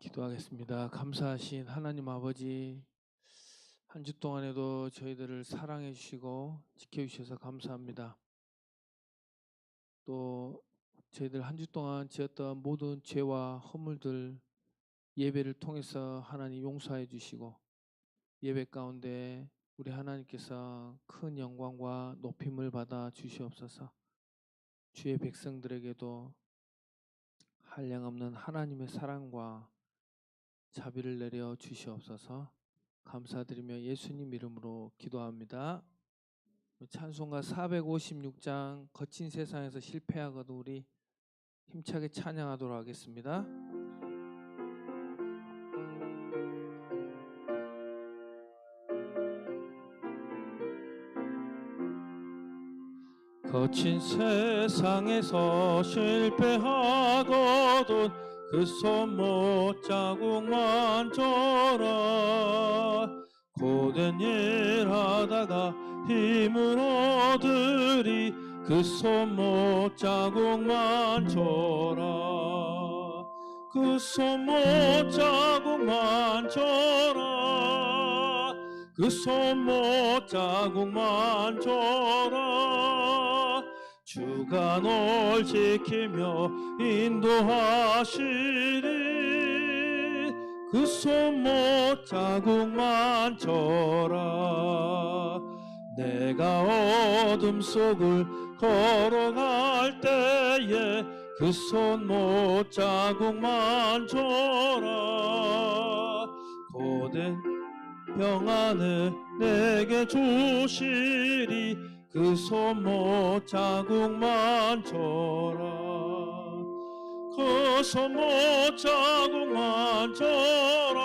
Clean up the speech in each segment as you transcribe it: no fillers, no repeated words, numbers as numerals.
기도하겠습니다. 감사하신 하나님 아버지, 한 주 동안에도 저희들을 사랑해 주시고 지켜주셔서 감사합니다. 또 저희들 한 주 동안 지었던 모든 죄와 허물들 예배를 통해서 하나님 용서해 주시고, 예배 가운데 우리 하나님께서 큰 영광과 높임을 받아 주시옵소서. 주의 백성들에게도 한량없는 하나님의 사랑과 자비를 내려 주시옵소서. 감사드리며 예수님 이름으로 기도합니다. 찬송가 456장 거친 세상에서 실패하고도 우리 힘차게 찬양하도록 하겠습니다. 거친 세상에서 실패하거든 그 손못 자국만 줘라. 고된 일 하다가 힘을 얻으리 그 손못 자국만 줘라. 그 손못 자국만 줘라. 그 손못 자국만 줘라. 주가 널 지키며 인도하시리 그 손못 자국만 줘라. 내가 어둠 속을 걸어갈 때에 그 손못 자국만 줘라. 고된 평안을 내게 주시리 그 손못 자국만 줘라. 그 손못 자국만 줘라.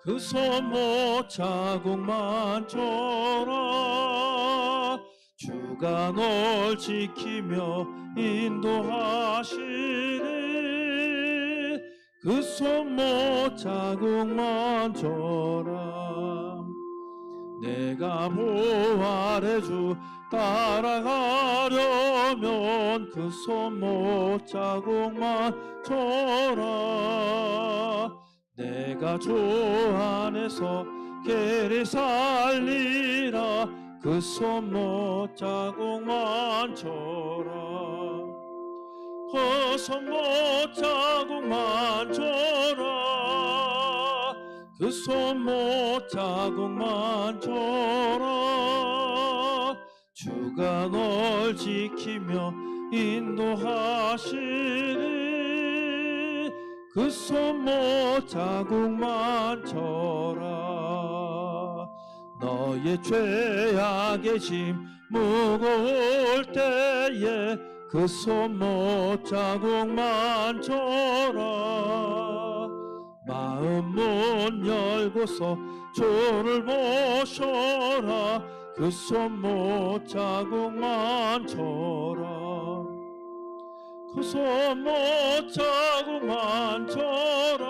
그 손못 자국만 줘라. 주가 널 지키며 인도하시리 그 손못 자국만 줘라. 내가 부활의 주 따라가려면 그 손못 자국만 줘라. 내가 주 안에서 계리 살리라 그 손못 자국만 줘라. 그 손못 자국만 줘라. 그 손못 자국만 줘라. 주가 널 지키며 인도하시리 그 손못 자국만 줘라. 너의 죄악의 짐 무거울 때에 그 손못 자국만 줘라. 마음 문 열고서 주를 모셔라 그 손못 자국만 줘라. 그 손못 자국만 줘라.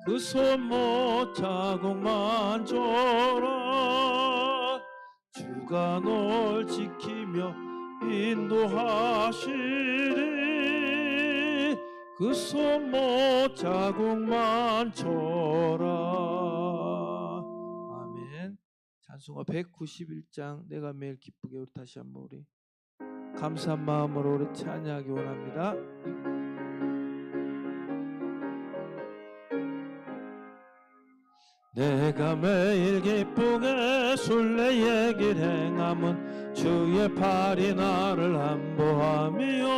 그 손못 자국만 줘라. 주가 널 지키며 인도하시리 그 손못 자국만 줘라. 아멘. 찬송가 191장 내가 매일 기쁘게 우리 다시 한번 우리 감사한 마음으로 우리 찬양하기 원합니다. 내가 매일 기쁘게 순례의 길 행함은 주의 팔이 나를 안보하며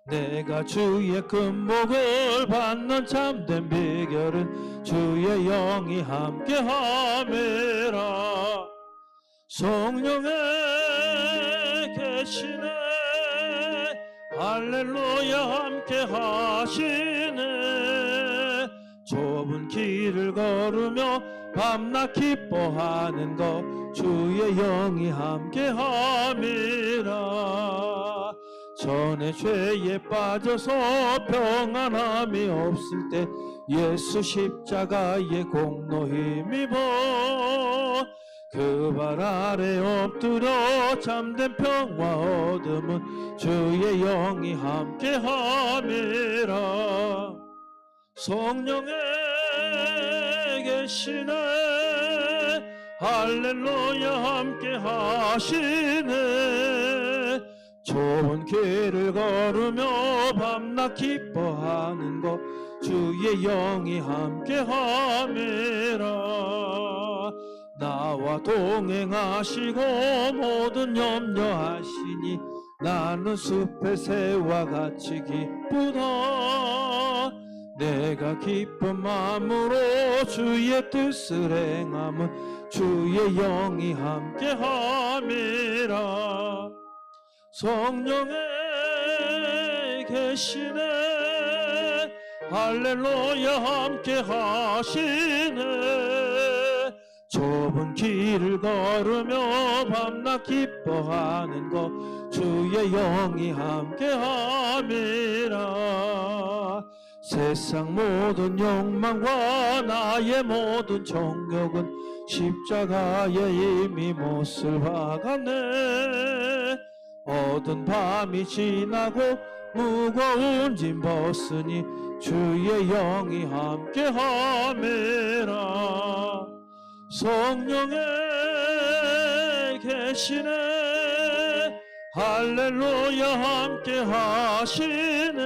내가 주의 금복을 받는 참된 비결은 주의 영이 함께함이라. 성령의 계시네 할렐루야 함께하시네. 좁은 길을 걸으며 밤낮 기뻐하는 것 주의 영이 함께함이라. 전에 죄에 빠져서 평안함이 없을 때 예수 십자가의 공로 힘입어 그 발 아래 엎드려 참된 평화 얻음은 주의 영이 함께함이라. 성령의 계시네 할렐루야 함께 하시네. 좁은 길을 걸으며 밤낮 기뻐하는 것 주의 영이 함께 함이라. 나와 동행하시고 모든 염려하시니 나는 숲의 새와 같이 기쁘다. 내가 기쁜 마음으로 주의 뜻을 행함은 주의 영이 함께 함이라. 성령의 계시네 할렐루야 함께 하시네. 좁은 길을 걸으며 밤낮 기뻐하는 것 주의 영이 함께 함이라. 세상 모든 욕망과 나의 모든 정욕은 십자가에 이미 못을 박았네. 어두운 밤이 지나고 무거운 짐 벗으니 주의 영이 함께 함이라. 성령의 계시네 할렐루야 함께 하시네.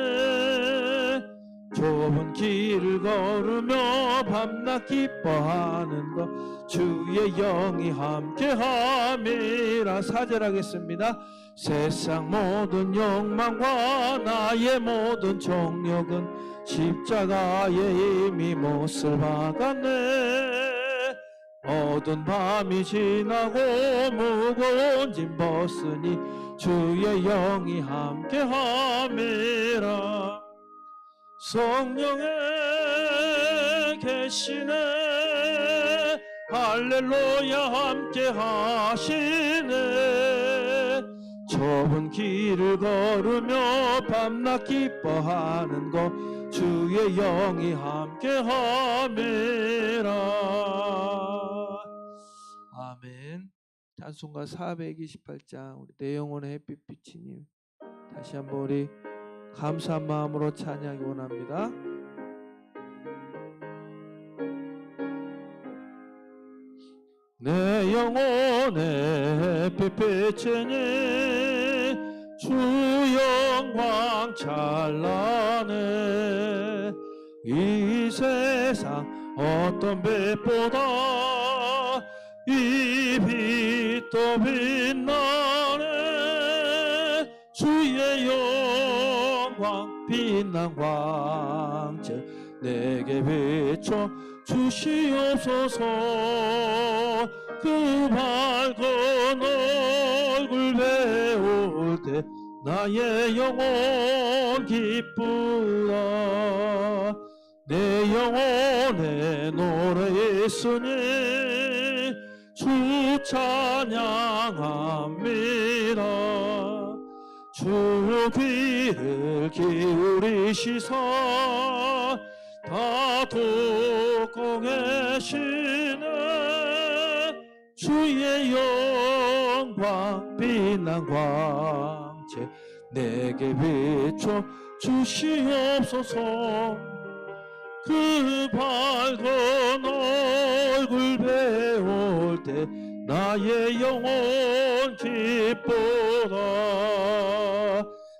좁은 길을 걸으며 밤낮 기뻐하는 것 주의 영이 함께 함이라. 4절 하겠습니다. 세상 모든 욕망과 나의 모든 정욕은 십자가에 이미 못을 박았네. 어두운 밤이 지나고 무거운 짐 벗으니 주의 영이 함께 함이라. 성령의 계시네 할렐루야 함께 하시네. 좁은 길을 걸으며 밤낮 기뻐하는 것 주의 영이 함께 함이라. 아멘. 찬송가 428장 우리 내 영혼의 햇빛 비치님 다시 한번 우리 감사한 마음으로 찬양하기 원합니다. 내 영혼의 햇빛 비치니 주 영광 찬란해. 이 세상 어떤 빛보다 이 빛도 빛나네. 주의 영광 빛난 광채 내게 비춰 주시옵소서. 그 밝은 얼굴 배울 때 나의 영혼 기쁘다. 내 영혼에 노래 있으니 주 찬양합니다. 주 귀를 기울이시사 다 듣고 계시네. 주의 영광 빛난 광채 내게 비춰 주시옵소서. 그 밝은 얼굴 배울 때 나의 영혼 기쁘다.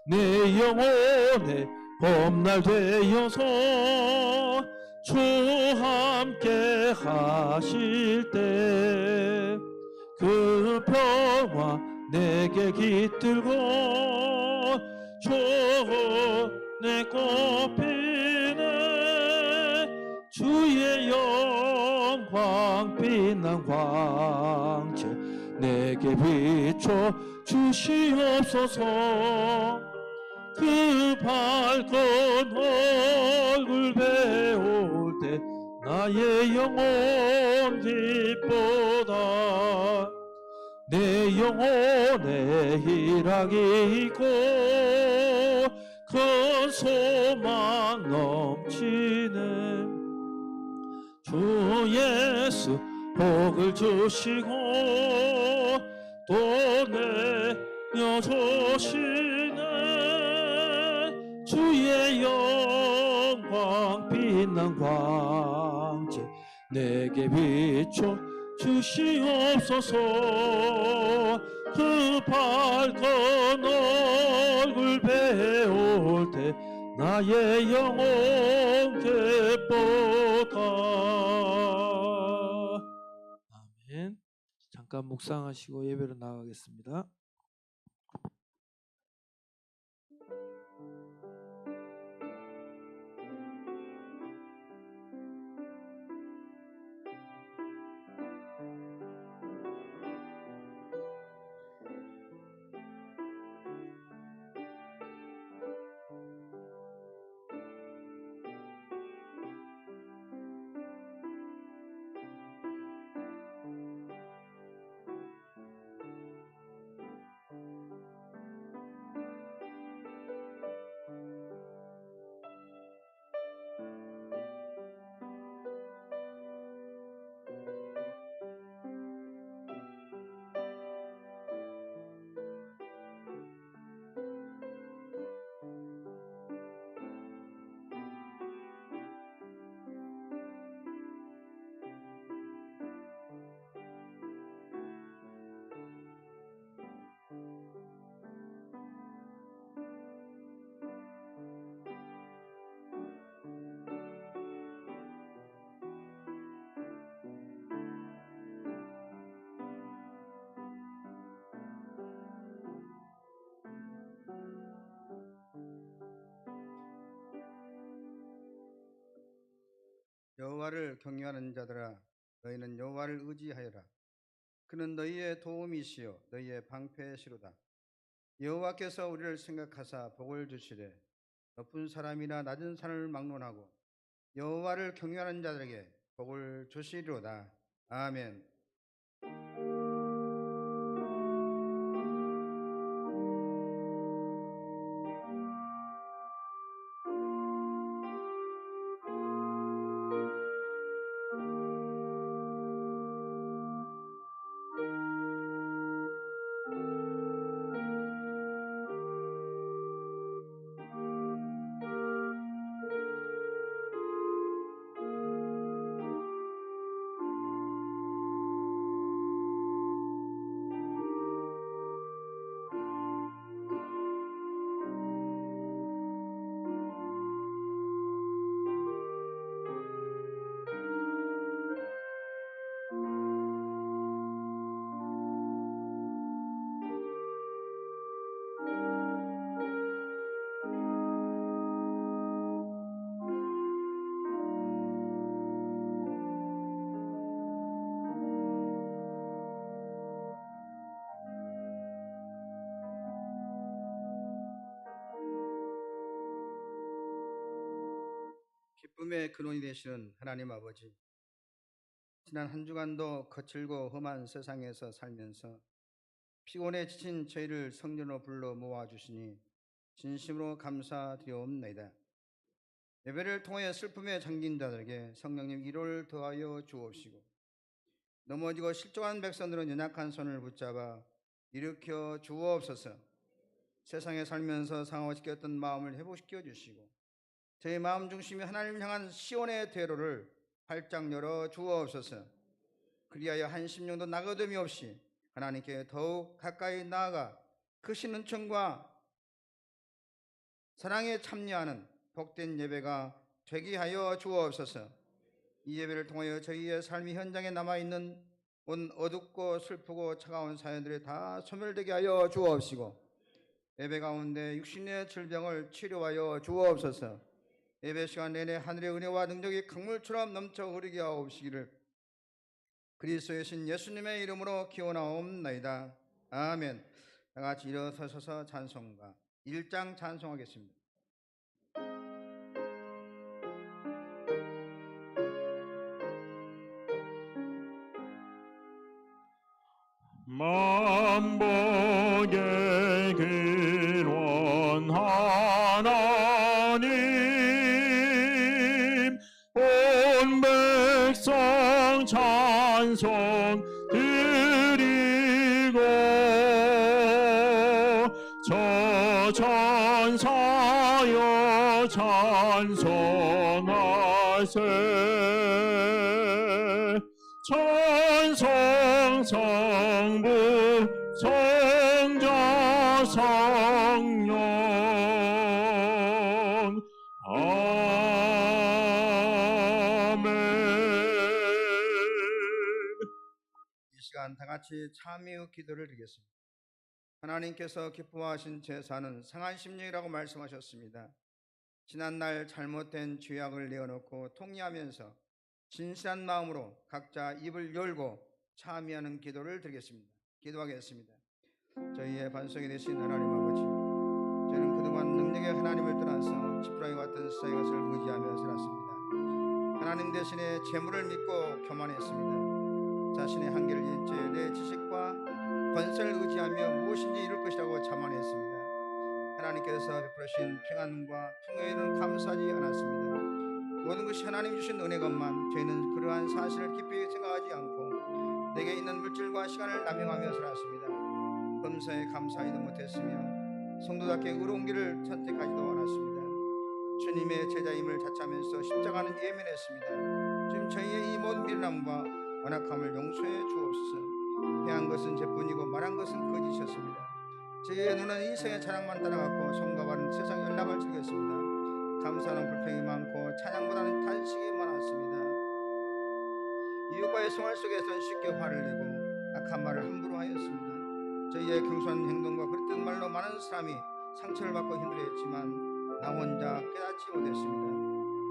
내 영혼에 봄날 되어서 주 함께 하실 때 그 평화 내게 깃들고 내 꽃피네. 주의 영광 빛난 광채 내게 비춰 주시옵소서. 그 밝은 얼굴 배울 때 나의 영혼 기쁘다. 내 영혼에 희락이 있고 큰 소망 넘치네. 주 예수 복을 주시고 또 내려주시네. 주의 영광 빛난 광채 내게 비춰 주시옵소서. 그 밝은 얼굴 배울 때 나의 영혼 기쁘다. 아멘. 잠깐 묵상하시고 예배로 나가겠습니다. 여호와를 경외하는 자들아, 너희는 여호와를 의지하여라. 그는 너희의 도움이시요 너희의 방패시로다. 여호와께서 우리를 생각하사 복을 주시되 높은 사람이나 낮은 산을 막론하고 여호와를 경외하는 자들에게 복을 주시리로다. 아멘. 기쁨의 근원이 되시는 하나님 아버지, 지난 한 주간도 거칠고 험한 세상에서 살면서 피곤에 지친 저희를 성전으로 불러 모아주시니 진심으로 감사드리옵나이다. 예배를 통해 슬픔에 잠긴 자들에게 성령님 위로를 더하여 주옵시고, 넘어지고 실족한 백성들은 연약한 손을 붙잡아 일으켜 주옵소서. 세상에 살면서 상하고 지켰던 마음을 회복시켜 주시고, 저희 마음 중심이 하나님을 향한 시온의 대로를 활짝 열어 주옵소서. 그리하여 한 심령도 나거됨이 없이 하나님께 더욱 가까이 나아가 크신 은총과 사랑에 참여하는 복된 예배가 되게 하여 주옵소서. 이 예배를 통하여 저희의 삶이 현장에 남아있는 온 어둡고 슬프고 차가운 사연들이 다 소멸되게 하여 주옵시고, 예배 가운데 육신의 질병을 치료하여 주옵소서. 예배 시간 내내 하늘의 은혜와 능력이 강물처럼 넘쳐 흐르게 하옵시기를 그리스도의 신 예수님의 이름으로 기원하옵나이다. 아멘. 다 같이 일어서서 찬송가 1장 찬송하겠습니다. 만복의 근원 하나님 온 백성 찬양하며 찬송 드리고 저 천사여 찬송하세 천성 성부 성자 성령 아멘. 이 시간 다 같이 참여 기도를 드리겠습니다. 하나님께서 기뻐하신 제사는 상한 심령이라고 말씀하셨습니다. 지난날 잘못된 죄악을 내어놓고 통회하면서 진실한 마음으로 각자 입을 열고 참여하는 기도를 드리겠습니다. 기도하겠습니다. 저희의 반석이 되신 하나님 아버지, 저는 그동안 능력의 하나님을 떠나서 지푸라기 같은 세상의 것을 의지하며 살았습니다. 하나님 대신에 재물을 믿고 교만했습니다. 자신의 한계를 잊은 채 내 지식과 권세를 의지하며 무엇인지 이룰 것이라고 자만했습니다. 하나님께서 베풀으신 평안과 풍요에는 감사하지 않았습니다. 모든 것이 하나님 주신 은혜건만 저희는 그러한 사실을 깊이 생각하지 않고 내게 있는 물질과 시간을 남용하며 살았습니다. 범사에 감사하지도 못했으며 성도답게 의로운 길을 선택하지도 않았습니다. 주님의 제자임을 자처하면서 십자가는 예민했습니다. 지금 저희의 이 모든 미련함과 완악함을 용서해 주옵소서. 행한 것은 죄뿐이고 말한 것은 거짓이었습니다. 저희의 눈은 인생의 자랑만 따라갔고 손과 발은 세상 연락을 즐겼습니다. 감사는 불평이 많고 찬양보다는 탄식이 많았습니다. 이웃과의 생활 속에서는 쉽게 화를 내고 악한 말을 함부로 하였습니다. 저희의 경솔한 행동과 그릇된 말로 많은 사람이 상처를 받고 힘들어했지만 나 혼자 깨닫지 못했습니다.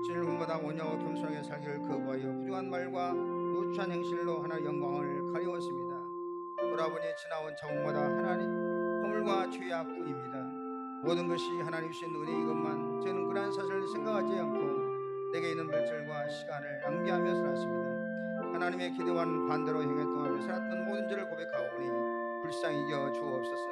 주님을 본보다 온유하고 겸손하게 살기를 거부하여 부정한 말과 누추한 행실로 하나의 영광을 가리웠습니다. 돌아보니 지나온 자원마다 하나님 허물과 죄악뿐입니다. 모든 것이 하나님 주신 은혜이것만 저는 그러한 사실을 생각하지 않고 내게 있는 물질과 시간을 낭비하며 살았습니다. 하나님의 기도와는 반대로 행했동안 살았던 모든 죄를 고백하오니 불쌍히 여겨 주옵소서.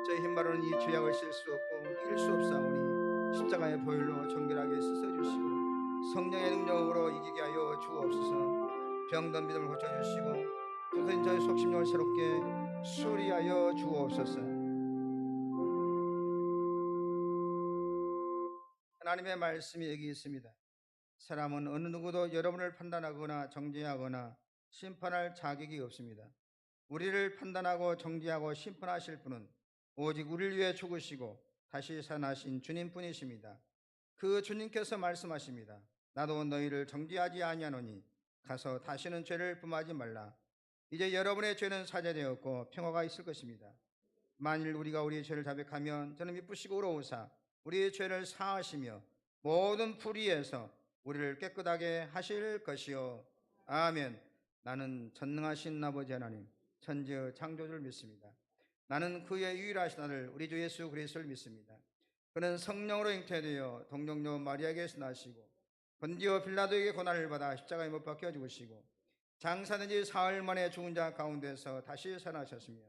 저희 힘으로는 이 죄악을 실 수 없고 이길 수 없사오니 십자가의 보혈로 정결하게 씻어주시고 성령의 능력으로 이기게 하여 주옵소서. 병든 믿음을 고쳐주시고 부서진 저희 속심령을 새롭게 수리하여 주옵소서. 하나님의 말씀이 여기 있습니다. 사람은 어느 누구도 여러분을 판단하거나 정죄하거나 심판할 자격이 없습니다. 우리를 판단하고 정죄하고 심판하실 분은 오직 우리를 위해 죽으시고 다시 살아나신 주님뿐이십니다. 그 주님께서 말씀하십니다. 나도 너희를 정죄하지 아니하노니 가서 다시는 죄를 범하지 말라. 이제 여러분의 죄는 사죄되었고 평화가 있을 것입니다. 만일 우리가 우리의 죄를 자백하면 저는 미쁘시고 의로우사 우리의 죄를 사하시며 모든 불의에서 우리를 깨끗하게 하실 것이요. 아멘. 나는 전능하신 아버지 하나님 천지의 창조주를 믿습니다. 나는 그의 유일하신 아들 우리 주 예수 그리스도를 믿습니다. 그는 성령으로 잉태되어 동정녀 마리아에게서 나시고 본디오 빌라도에게 고난을 받아 십자가에 못 박혀 죽으시고 장사된 지 사흘 만에 죽은 자 가운데서 다시 살아나셨으며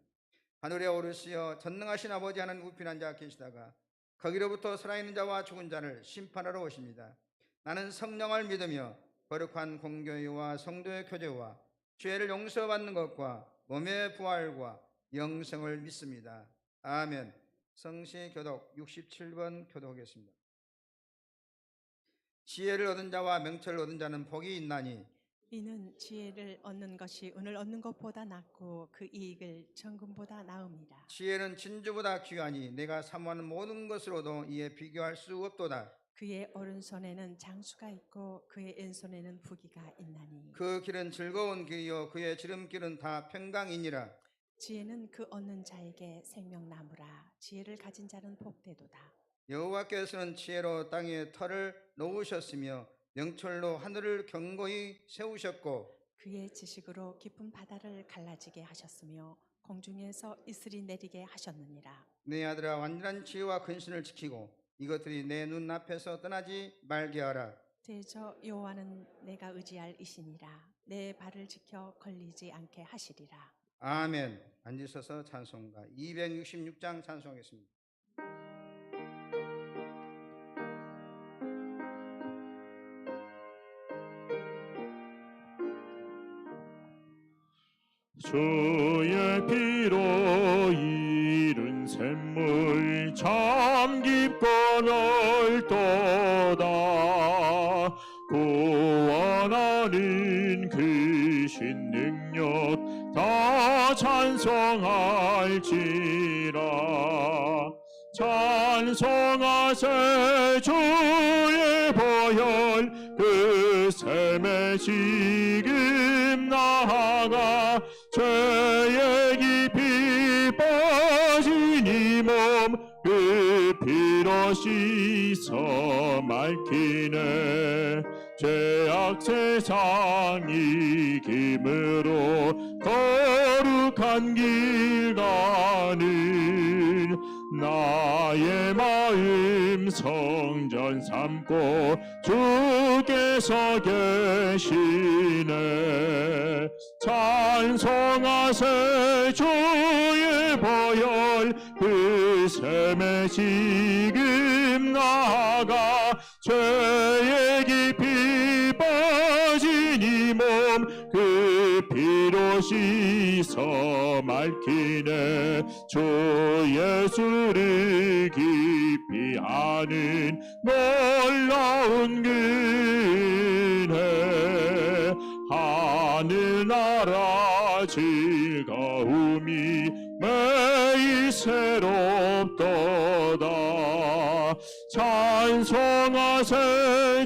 하늘에 오르시어 전능하신 아버지 하나님 우편 앉아 계시다가 거기로부터 살아있는 자와 죽은 자를 심판하러 오십니다. 나는 성령을 믿으며 거룩한 공교회와 성도의 교제와 죄를 용서받는 것과 몸의 부활과 영생을 믿습니다. 아멘. 성시 교독 67번 교독하겠습니다. 지혜를 얻은 자와 명철을 얻은 자는 복이 있나니 이는 지혜를 얻는 것이 은을 얻는 것보다 낫고 그 이익을 정금보다 나음이라. 지혜는 진주보다 귀하니 내가 사모하는 모든 것으로도 이에 비교할 수 없도다. 그의 오른손에는 장수가 있고 그의 왼손에는 부귀가 있나니 그 길은 즐거운 길이요 그의 지름길은 다 평강이니라. 지혜는 그 얻는 자에게 생명나무라. 지혜를 가진 자는 복되도다. 여호와께서는 지혜로 땅에 터를 놓으셨으며 명철로 하늘을 견고히 세우셨고 그의 지식으로 깊은 바다를 갈라지게 하셨으며 공중에서 이슬이 내리게 하셨느니라. 내 아들아 완전한 지혜와 근신을 지키고 이것들이 내 눈앞에서 떠나지 말게 하라. 대저 여호와는 내가 의지할 이시니라. 내 발을 지켜 걸리지 않게 하시리라. 아멘. 앉으셔서 찬송가 266장 찬송하겠습니다. 주의 피로 이룬 샘물 참 깊고 넓도다. 구원하는 그 신 능력 다 찬송할지라. 찬송하세 주의 보혈 그 샘에 지금 나아가 죄의 깊이 빠진 이 몸 그 피로 씻어 맑히네. 죄악 세상 이김으로 거룩한 길 가는 나의 마음 성전 삼고 주께서 계시네. 찬송하세 주의 보혈 그 샘에 지금 나아가 죄의 깊이 빠진 이 몸 그 피로 씻어 맑히네. 주 예수를 깊이 아는 놀라운 은혜. 하늘나라 즐거움이 매일 새롭도다. 찬송하세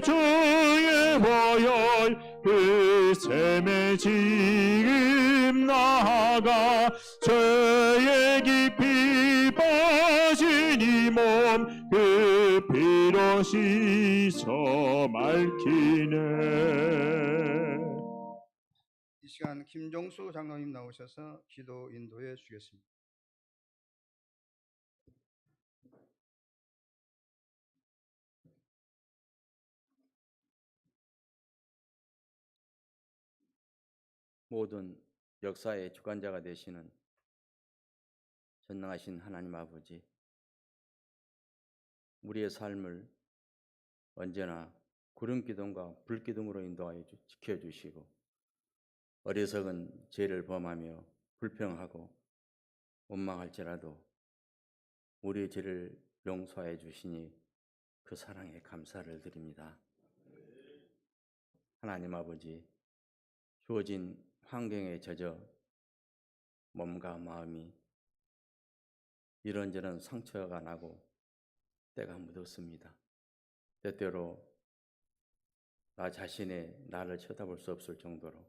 주의 보혈 그 샘에 지금 나아가 죄의 깊이 빠진 이 몸 그 피로 씻어 맑히네. 이 시간 김종수 장로님 나오셔서 기도 인도해 주겠습니다. 모든 역사의 주관자가 되시는 전능하신 하나님 아버지, 우리의 삶을 언제나 구름 기둥과 불 기둥으로 인도하여 지켜주시고, 어리석은 죄를 범하며 불평하고 원망할지라도 우리의 죄를 용서하여 주시니 그 사랑에 감사를 드립니다. 하나님 아버지, 주어진 환경에 젖어 몸과 마음이 이런저런 상처가 나고 때가 묻었습니다. 때때로 나 자신의 나를 쳐다볼 수 없을 정도로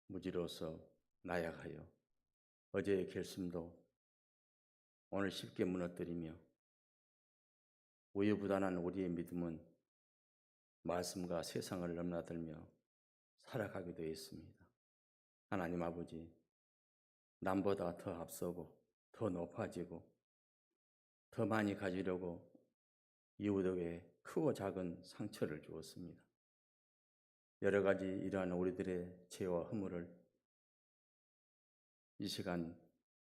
무지로서 나약하여 어제의 결심도 오늘 쉽게 무너뜨리며 우유부단한 우리의 믿음은 말씀과 세상을 넘나들며 살아가게 되어 있습니다. 하나님 아버지, 남보다 더 앞서고 더 높아지고 더 많이 가지려고 이웃에게 크고 작은 상처를 주었습니다. 여러 가지 이러한 우리들의 죄와 허물을 이 시간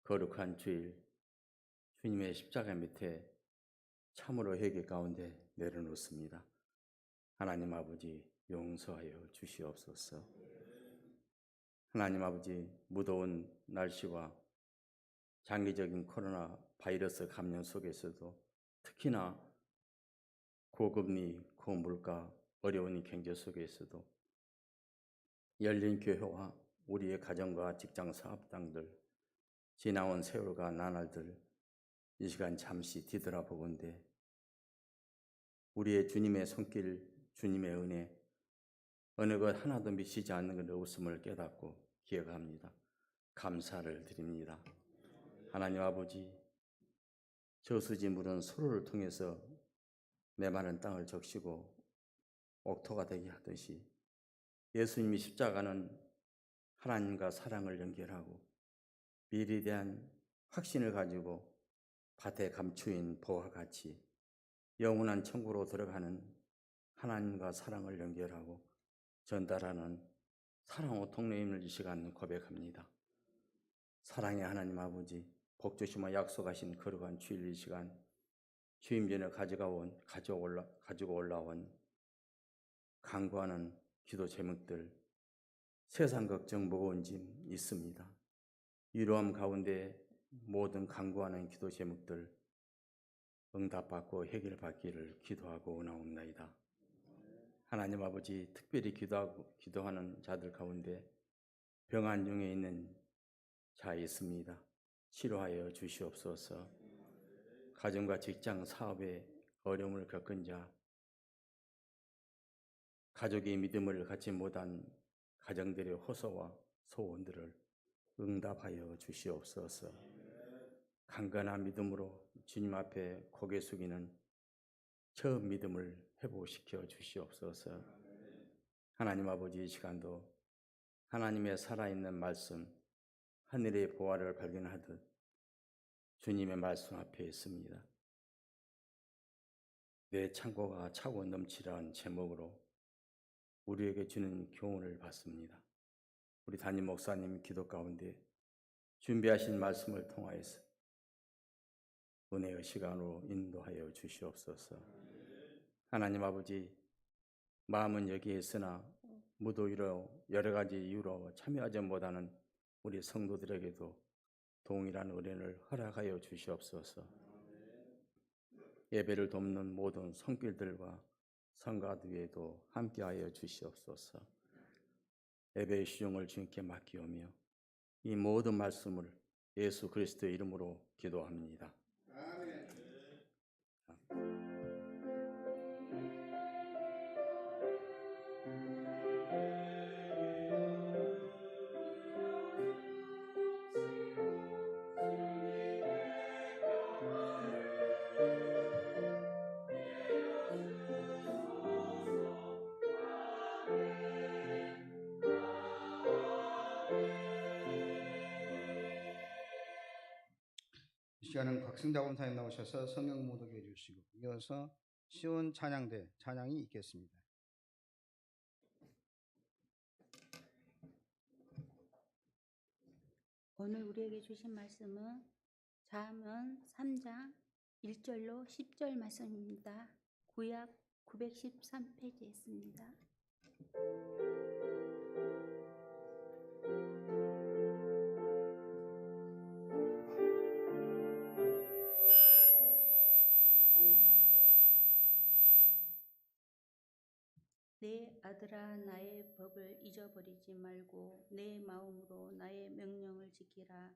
거룩한 주일 주님의 십자가 밑에 참으로 회개 가운데 내려놓습니다. 하나님 아버지, 용서하여 주시옵소서. 하나님 아버지, 무더운 날씨와 장기적인 코로나 바이러스 감염 속에서도 특히나 고금리, 고물가, 어려운 경제 속에서도 열린 교회와 우리의 가정과 직장 사업장들, 지나온 세월과 나날들 이 시간 잠시 뒤돌아보건대 우리의 주님의 손길, 주님의 은혜, 어느 것 하나도 미치지 않는 것을 웃음을 깨닫고 기억합니다. 감사를 드립니다. 하나님 아버지, 저수지물은 서로를 통해서 메마른 땅을 적시고 옥토가 되게 하듯이 예수님이 십자가는 하나님과 사랑을 연결하고 미래에 대한 확신을 가지고 밭에 감추인 보와 같이 영원한 천국으로 들어가는 하나님과 사랑을 연결하고 전달하는 사랑의 통로임을 이 시간 고백합니다. 사랑의 하나님 아버지, 복 주시며 약속하신 거룩한 주일 이 시간 주임 전에 가지고 올라온 간구하는 기도 제목들, 세상 걱정 무거운 짐 있습니다. 위로함 가운데 모든 간구하는 기도 제목들 응답받고 해결받기를 기도하고 원하옵나이다. 하나님 아버지, 특별히 기도하는 자들 가운데 병환 중에 있는 자 있습니다. 치료하여 주시옵소서. 가정과 직장, 사업에 어려움을 겪은 자, 가족의 믿음을 갖지 못한 가정들의 호소와 소원들을 응답하여 주시옵소서. 강건한 믿음으로 주님 앞에 고개 숙이는 처음 믿음을 회복시켜 주시옵소서. 하나님 아버지, 이 시간도 하나님의 살아있는 말씀, 하늘의 보화를 발견하듯 주님의 말씀 앞에 있습니다. 내 창고가 차고 넘치라는 제목으로 우리에게 주는 교훈을 받습니다. 우리 담임 목사님 기도 가운데 준비하신 말씀을 통하여서 은혜의 시간으로 인도하여 주시옵소서. 하나님 아버지, 마음은 여기에 있으나 무도위로 여러 가지 이유로 참여하지 못하는 우리 성도들에게도 동일한 은혜를 허락하여 주시옵소서. 예배를 돕는 모든 손길들과 성가대회도 함께하여 주시옵소서. 예배의 수용을 주님께 맡기오며 이 모든 말씀을 예수 그리스도의 이름으로 기도합니다. 이 시간은 곽승자 권사님 나오셔서 성경 모독해 주시고 이어서 시온 찬양대 찬양이 있겠습니다. 오늘 우리에게 주신 말씀은 잠언 3장 1절로 10절 말씀입니다. 구약 913페이지에 있습니다. 내 아들아, 나의 법을 잊어버리지 말고 내 마음으로 나의 명령을 지키라.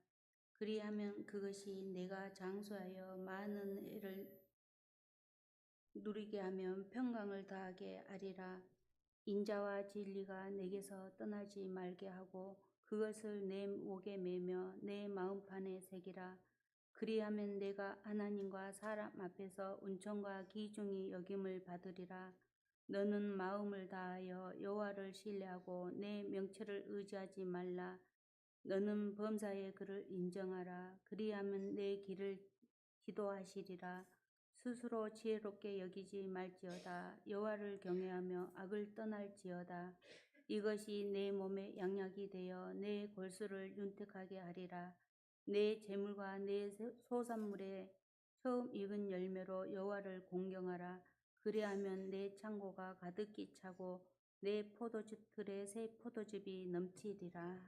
그리하면 그것이 내가 장수하여 많은 애를 누리게 하면 평강을 더하게 하리라. 인자와 진리가 내게서 떠나지 말게 하고 그것을 내 목에 매며 내 마음판에 새기라. 그리하면 내가 하나님과 사람 앞에서 은총과 기중이 여김을 받으리라. 너는 마음을 다하여 여호와를 신뢰하고 내 명철을 의지하지 말라. 너는 범사의 그를 인정하라. 그리하면 내 길을 기도하시리라. 스스로 지혜롭게 여기지 말지어다. 여호와를 경외하며 악을 떠날지어다. 이것이 내 몸에 양약이 되어 내 골수를 윤택하게 하리라. 내 재물과 내 소산물의 처음 익은 열매로 여호와를 공경하라. 그리하면 내 창고가 가득히 차고 내 포도즙들의 새 포도즙이 넘치리라.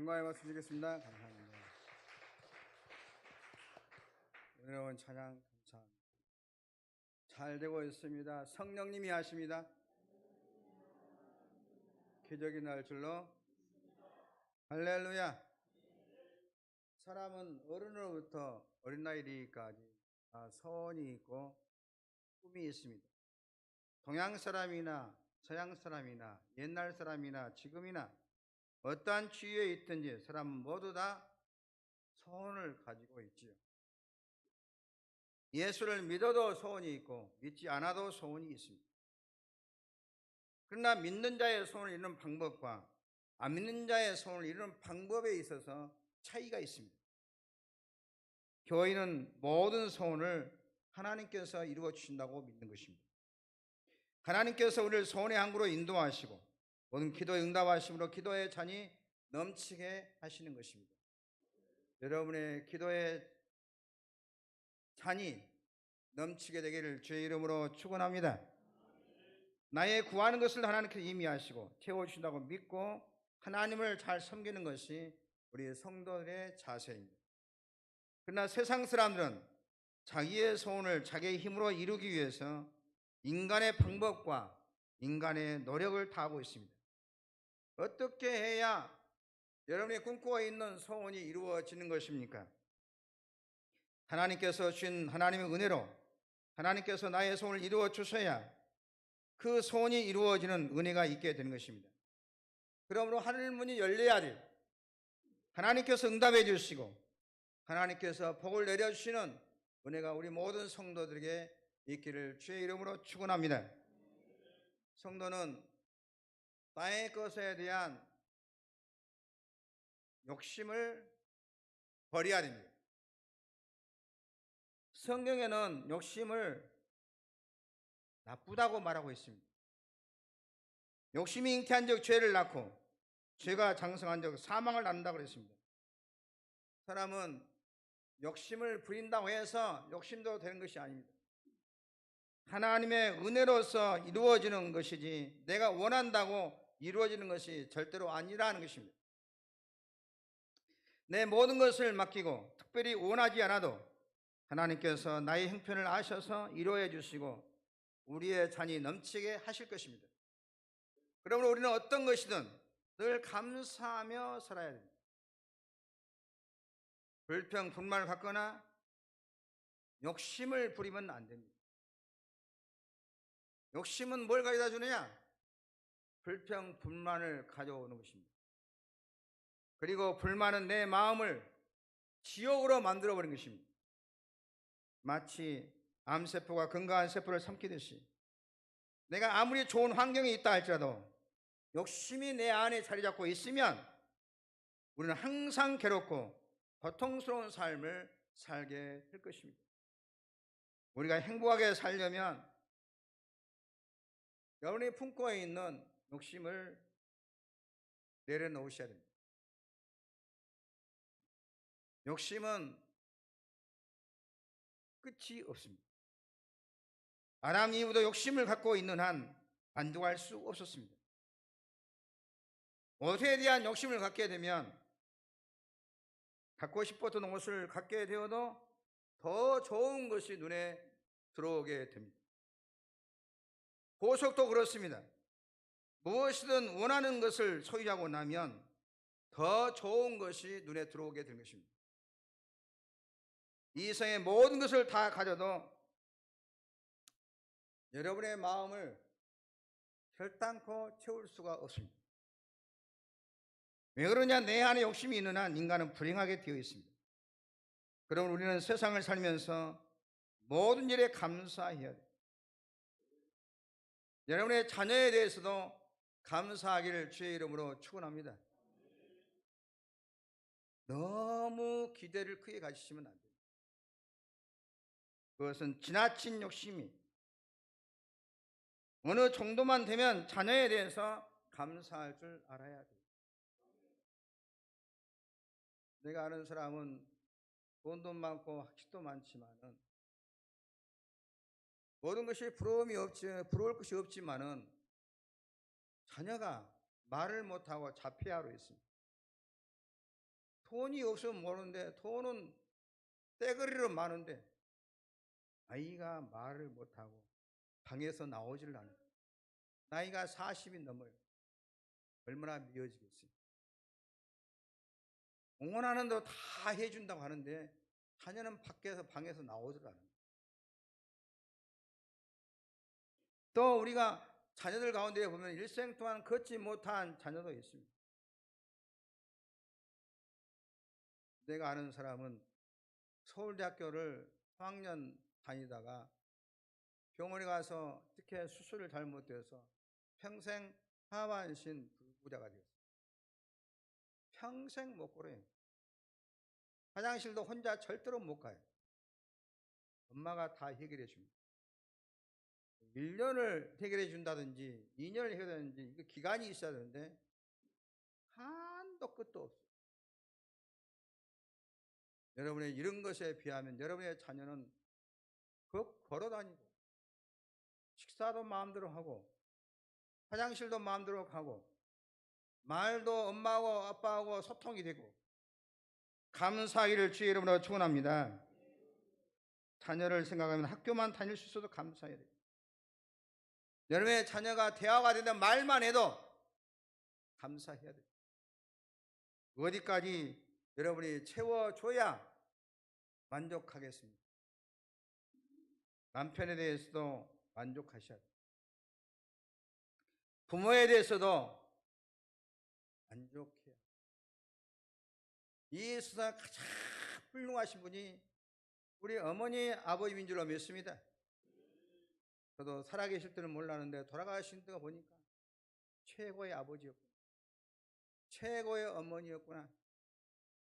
영광의 말씀 드리겠습니다. 감사합니다. 은혜로운 찬양 감사합니다. 잘 되고 있습니다. 성령님이 하십니다. 기적이 날 줄로 할렐루야. 사람은 어른으로부터 어린아이 이르기까지 다 소원이 있고 꿈이 있습니다. 동양 사람이나 서양 사람이나 옛날 사람이나 지금이나 어떠한 취위에 있든지 사람은 모두 다 소원을 가지고 있지요. 예수를 믿어도 소원이 있고 믿지 않아도 소원이 있습니다. 그러나 믿는 자의 소원을 이루는 방법과 안 믿는 자의 소원을 이루는 방법에 있어서 차이가 있습니다. 교인은 모든 소원을 하나님께서 이루어 주신다고 믿는 것입니다. 하나님께서 우리를 소원의 항구로 인도하시고 모든 기도에 응답하심으로 기도의 잔이 넘치게 하시는 것입니다. 여러분의 기도의 잔이 넘치게 되기를 주의 이름으로 축원합니다. 나의 구하는 것을 하나님께서 이미 하시고 채워주신다고 믿고 하나님을 잘 섬기는 것이 우리 성도들의 자세입니다. 그러나 세상 사람들은 자기의 소원을 자기의 힘으로 이루기 위해서 인간의 방법과 인간의 노력을 다하고 있습니다. 어떻게 해야 여러분이 꿈꾸고 있는 소원이 이루어지는 것입니까? 하나님께서 주신 하나님의 은혜로 하나님께서 나의 소원을 이루어 주셔야 그 소원이 이루어지는 은혜가 있게 되는 것입니다. 그러므로 하늘 문이 열려야 돼. 하나님께서 응답해 주시고 하나님께서 복을 내려주시는 은혜가 우리 모든 성도들에게 있기를 주의 이름으로 축원합니다. 성도는 땅의 것에 대한 욕심을 버려야 됩니다. 성경에는 욕심을 나쁘다고 말하고 있습니다. 욕심이 잉태한 적 죄를 낳고 죄가 장성한 적 사망을 낳는다고 그랬습니다. 사람은 욕심을 부린다고 해서 욕심도 되는 것이 아닙니다. 하나님의 은혜로서 이루어지는 것이지 내가 원한다고 이루어지는 것이 절대로 아니라는 것입니다. 내 모든 것을 맡기고 특별히 원하지 않아도 하나님께서 나의 형편을 아셔서 이루어 주시고 우리의 잔이 넘치게 하실 것입니다. 그러므로 우리는 어떤 것이든 늘 감사하며 살아야 됩니다. 불평, 불만을 갖거나 욕심을 부리면 안 됩니다. 욕심은 뭘 가져다 주느냐? 불평, 불만을 가져오는 것입니다. 그리고 불만은 내 마음을 지옥으로 만들어버린 것입니다. 마치 암세포가 건강한 세포를 삼키듯이 내가 아무리 좋은 환경에 있다 할지라도 욕심이 내 안에 자리 잡고 있으면 우리는 항상 괴롭고 고통스러운 삶을 살게 될 것입니다. 우리가 행복하게 살려면 여러분이 품고 있는 욕심을 내려놓으셔야 됩니다. 욕심은 끝이 없습니다. 아담 이후도 욕심을 갖고 있는 한 만족할 수 없었습니다. 옷에 대한 욕심을 갖게 되면 갖고 싶었던 옷을 갖게 되어도 더 좋은 것이 눈에 들어오게 됩니다. 보석도 그렇습니다. 무엇이든 원하는 것을 소유하고 나면 더 좋은 것이 눈에 들어오게 될 것입니다. 이 세상의 모든 것을 다 가져도 여러분의 마음을 결단코 채울 수가 없습니다. 왜 그러냐? 내 안에 욕심이 있는 한 인간은 불행하게 되어 있습니다. 그러면 우리는 세상을 살면서 모든 일에 감사해야 돼요. 여러분의 자녀에 대해서도 감사하기를 주의 이름으로 축원합니다. 너무 기대를 크게 가지시면 안 돼요. 그것은 지나친 욕심이 어느 정도만 되면 자녀에 대해서 감사할 줄 알아야 돼요. 내가 아는 사람은 돈도 많고 학식도 많지만은 모든 것이 부러울 것이 없지만은 자녀가 말을 못하고 자폐아로 있습니다. 돈이 없으면 모르는데 돈은 떼거리로 많은데 아이가 말을 못하고 방에서 나오질 않아요. 나이가 40이 넘어요. 얼마나 미워지겠어요. 응원하는 도 다 해준다고 하는데 자녀는 밖에서 방에서 나오질 않아요. 또 우리가 자녀들 가운데 보면 일생 동안 걷지 못한 자녀도 있습니다. 내가 아는 사람은 서울대학교를 3학년 다니다가 병원에 가서 어떻게 수술을 잘못해서 평생 하반신 불구자가 되었어요. 평생 못 걸어요. 화장실도 혼자 절대로 못 가요. 엄마가 다 해결해 줍니다. 1년을 해결해 준다든지 2년을 해결하든지 이거 기간이 있어야 되는데 한도 끝도 없어요. 여러분의 이런 것에 비하면 여러분의 자녀는 걸어 다니고 식사도 마음대로 하고 화장실도 마음대로 가고 말도 엄마하고 아빠하고 소통이 되고 감사하기를 주의 이름으로 축원합니다. 자녀를 생각하면 학교만 다닐 수 있어도 감사해야 돼요. 여러분의 자녀가 대화가 되는 말만 해도 감사해야 돼요. 어디까지 여러분이 채워줘야 만족하겠습니다. 남편에 대해서도 만족하셔야 돼요. 부모에 대해서도 만족해야 돼요. 이 세상 가장 훌륭하신 분이 우리 어머니 아버지인 줄로 믿습니다. 저도 살아계실 때는 몰랐는데 돌아가신 때가 보니까 최고의 아버지였구나, 최고의 어머니였구나.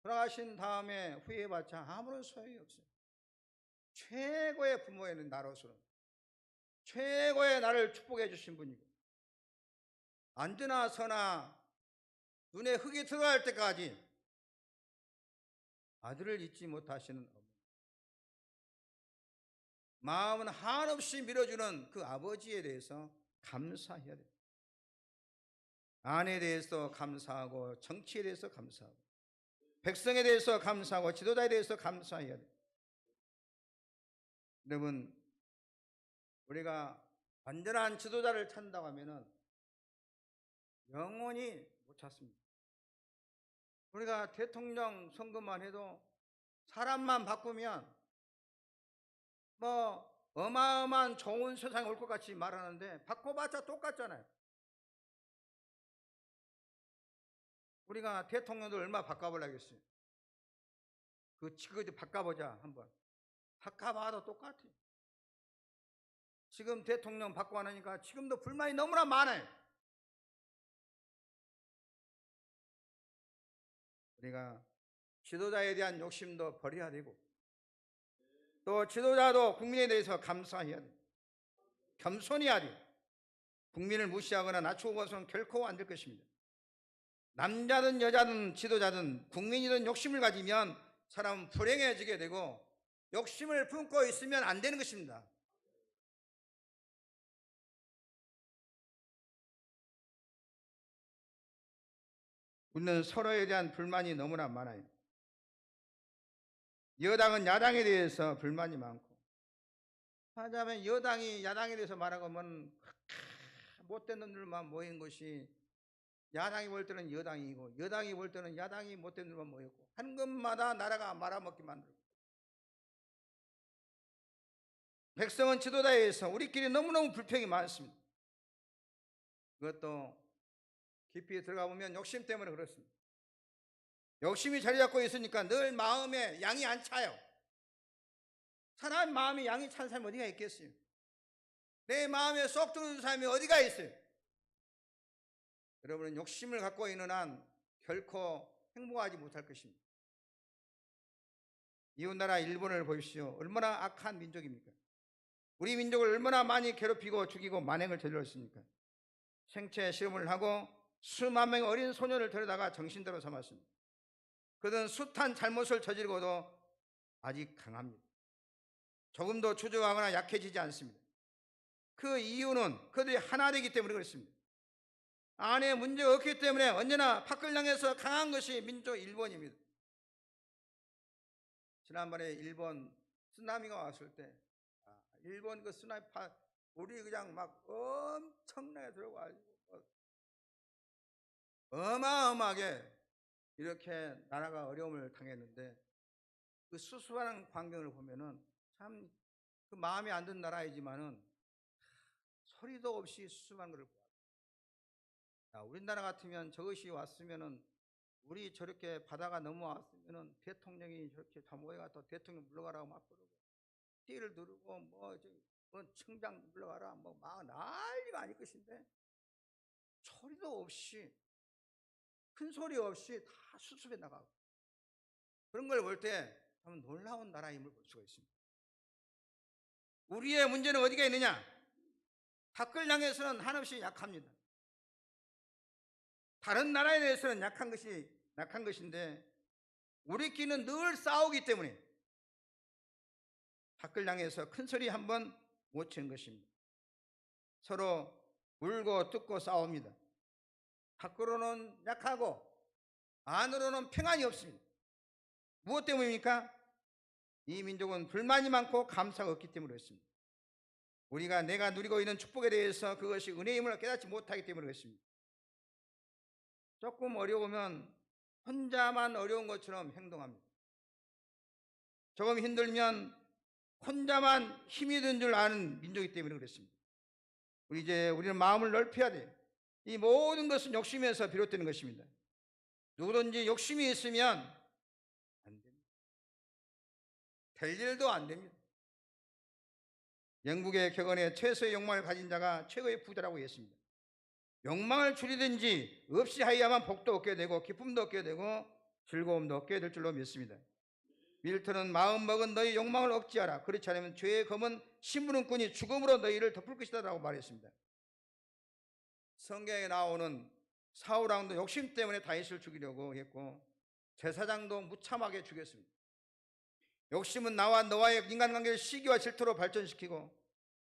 돌아가신 다음에 후회해봤자 아무런 소용이 없어요. 최고의 부모에는 나로서는 최고의 나를 축복해 주신 분이고 앉으나 서나 눈에 흙이 들어갈 때까지 아들을 잊지 못하시는 어머니, 마음은 한없이 밀어주는 그 아버지에 대해서 감사해야 돼요. 아내에 대해서 감사하고 정치에 대해서 감사하고 백성에 대해서 감사하고 지도자에 대해서 감사해야 돼요. 여러분, 우리가 완전한 지도자를 찾는다고 하면은 영원히 못 찾습니다. 우리가 대통령 선거만 해도 사람만 바꾸면 뭐 어마어마한 좋은 세상이 올 것 같이 말하는데 바꿔봤자 똑같잖아요. 우리가 대통령도 얼마 바꿔보려겠어요. 그 바꿔보자 한번. 바꿔봐도 똑같아요. 지금 대통령 바꿔 하니까 지금도 불만이 너무나 많아요. 우리가 지도자에 대한 욕심도 버려야 되고 또 지도자도 국민에 대해서 감사해야 돼요. 겸손해야 돼요. 국민을 무시하거나 낮추고 봐서는 결코 안 될 것입니다. 남자든 여자든 지도자든 국민이든 욕심을 가지면 사람은 불행해지게 되고 욕심을 품고 있으면 안 되는 것입니다. 우리는 서로에 대한 불만이 너무나 많아요. 여당은 야당에 대해서 불만이 많고 하자면 여당이 야당에 대해서 말하면 못된 놈들만 모인 것이 야당이 볼 때는 여당이고 여당이 볼 때는 야당이 못된 놈만 모였고 한 것마다 나라가 말아먹게 만들고 백성은 지도자에 의해서 우리끼리 너무너무 불평이 많습니다. 그것도 깊이 들어가 보면 욕심 때문에 그렇습니다. 욕심이 자리 잡고 있으니까 늘 마음에 양이 안 차요. 사람 마음에 양이 찬 사람이 어디가 있겠어요? 내 마음에 쏙 들어오는 사람이 어디가 있어요? 여러분은 욕심을 갖고 있는 한 결코 행복하지 못할 것입니다. 이웃나라 일본을 보십시오. 얼마나 악한 민족입니까? 우리 민족을 얼마나 많이 괴롭히고 죽이고 만행을 저질렀습니까? 생체 실험을 하고 수만 명의 어린 소년을 데려다가 정신대로 삼았습니다. 그들은 숱한 잘못을 저지르고도 아직 강합니다. 조금도 주저하거나 약해지지 않습니다. 그 이유는 그들이 하나 되기 때문에 그렇습니다. 안에 문제가 없기 때문에 언제나 밖을 향해서 강한 것이 민족 일본입니다. 지난번에 일본 쓰나미가 왔을 때 일본 그 쓰나미 우리 그냥 막 엄청나게 들어가지고 어마어마하게 이렇게 나라가 어려움을 당했는데 그 수습하는 광경을 보면은 참 그 마음에 안 드는 나라이지만은 소리도 없이 수습하는 것을 보았습니다. 우리나라 같으면 저것이 왔으면은 우리 저렇게 바다가 넘어왔으면은 대통령이 저렇게 잘못해가지고 대통령 물러가라고 막 그러고 띠를 누르고 뭐 청장 물러가라 뭐 막 난리가 아닐 것인데 소리도 없이 큰 소리 없이 다 수습해 나가고 그런 걸 볼 때 참 놀라운 나라임을 볼 수가 있습니다. 우리의 문제는 어디가 있느냐? 닭을 향해서는 한없이 약합니다. 다른 나라에 대해서는 약한 것인데 우리끼리는 늘 싸우기 때문에 닭을 향해서 큰 소리 한번 못 치는 것입니다. 서로 울고 뜯고 싸웁니다. 밖으로는 약하고 안으로는 평안이 없습니다. 무엇 때문입니까? 이 민족은 불만이 많고 감사가 없기 때문에 그렇습니다. 우리가 내가 누리고 있는 축복에 대해서 그것이 은혜임을 깨닫지 못하기 때문에 그렇습니다. 조금 어려우면 혼자만 어려운 것처럼 행동합니다. 조금 힘들면 혼자만 힘이 든 줄 아는 민족이기 때문에 그렇습니다. 우리는 마음을 넓혀야 돼요. 이 모든 것은 욕심에서 비롯되는 것입니다. 누구든지 욕심이 있으면 안 됩니다. 될 일도 안 됩니다. 영국의 격언에 최소의 욕망을 가진 자가 최고의 부자라고 했습니다. 욕망을 줄이든지 없이 하여야만 복도 얻게 되고 기쁨도 얻게 되고 즐거움도 얻게 될 줄로 믿습니다. 밀턴은 마음먹은 너희 욕망을 억제하라. 그렇지 않으면 죄의 검은 심부름꾼이 죽음으로 너희를 덮을 것이다 라고 말했습니다. 성경에 나오는 사울왕도 욕심 때문에 다윗을 죽이려고 했고 제사장도 무참하게 죽였습니다. 욕심은 나와 너와의 인간관계를 시기와 질투로 발전시키고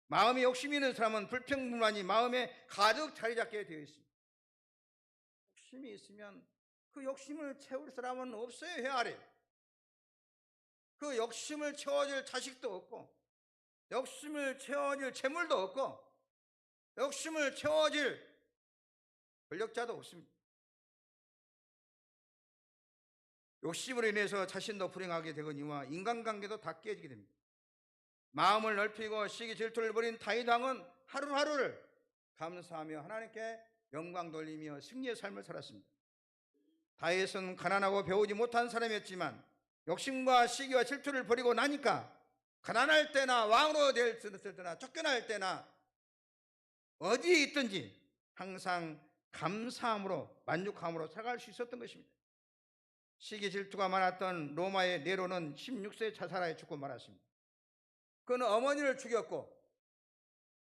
마음에 욕심이 있는 사람은 불평불만이 마음에 가득 자리 잡게 되어 있습니다. 욕심이 있으면 그 욕심을 채울 사람은 없어요. 회 아래. 그 욕심을 채워줄 자식도 없고 욕심을 채워줄 재물도 없고 욕심을 채워줄 권력자도 없습니다. 욕심으로 인해서 자신도 불행하게 되거니와 인간관계도 다 깨지게 됩니다. 마음을 넓히고 시기 질투를 버린 다윗 왕은 하루하루를 감사하며 하나님께 영광 돌리며 승리의 삶을 살았습니다. 다윗은 가난하고 배우지 못한 사람이었지만 욕심과 시기와 질투를 버리고 나니까 가난할 때나 왕으로 될 때나 쫓겨날 때나 어디에 있든지 항상 감사함으로 만족함으로 살아갈 수 있었던 것입니다. 시기 질투가 많았던 로마의 네로는 16세에 자살하여 죽고 말았습니다. 그는 어머니를 죽였고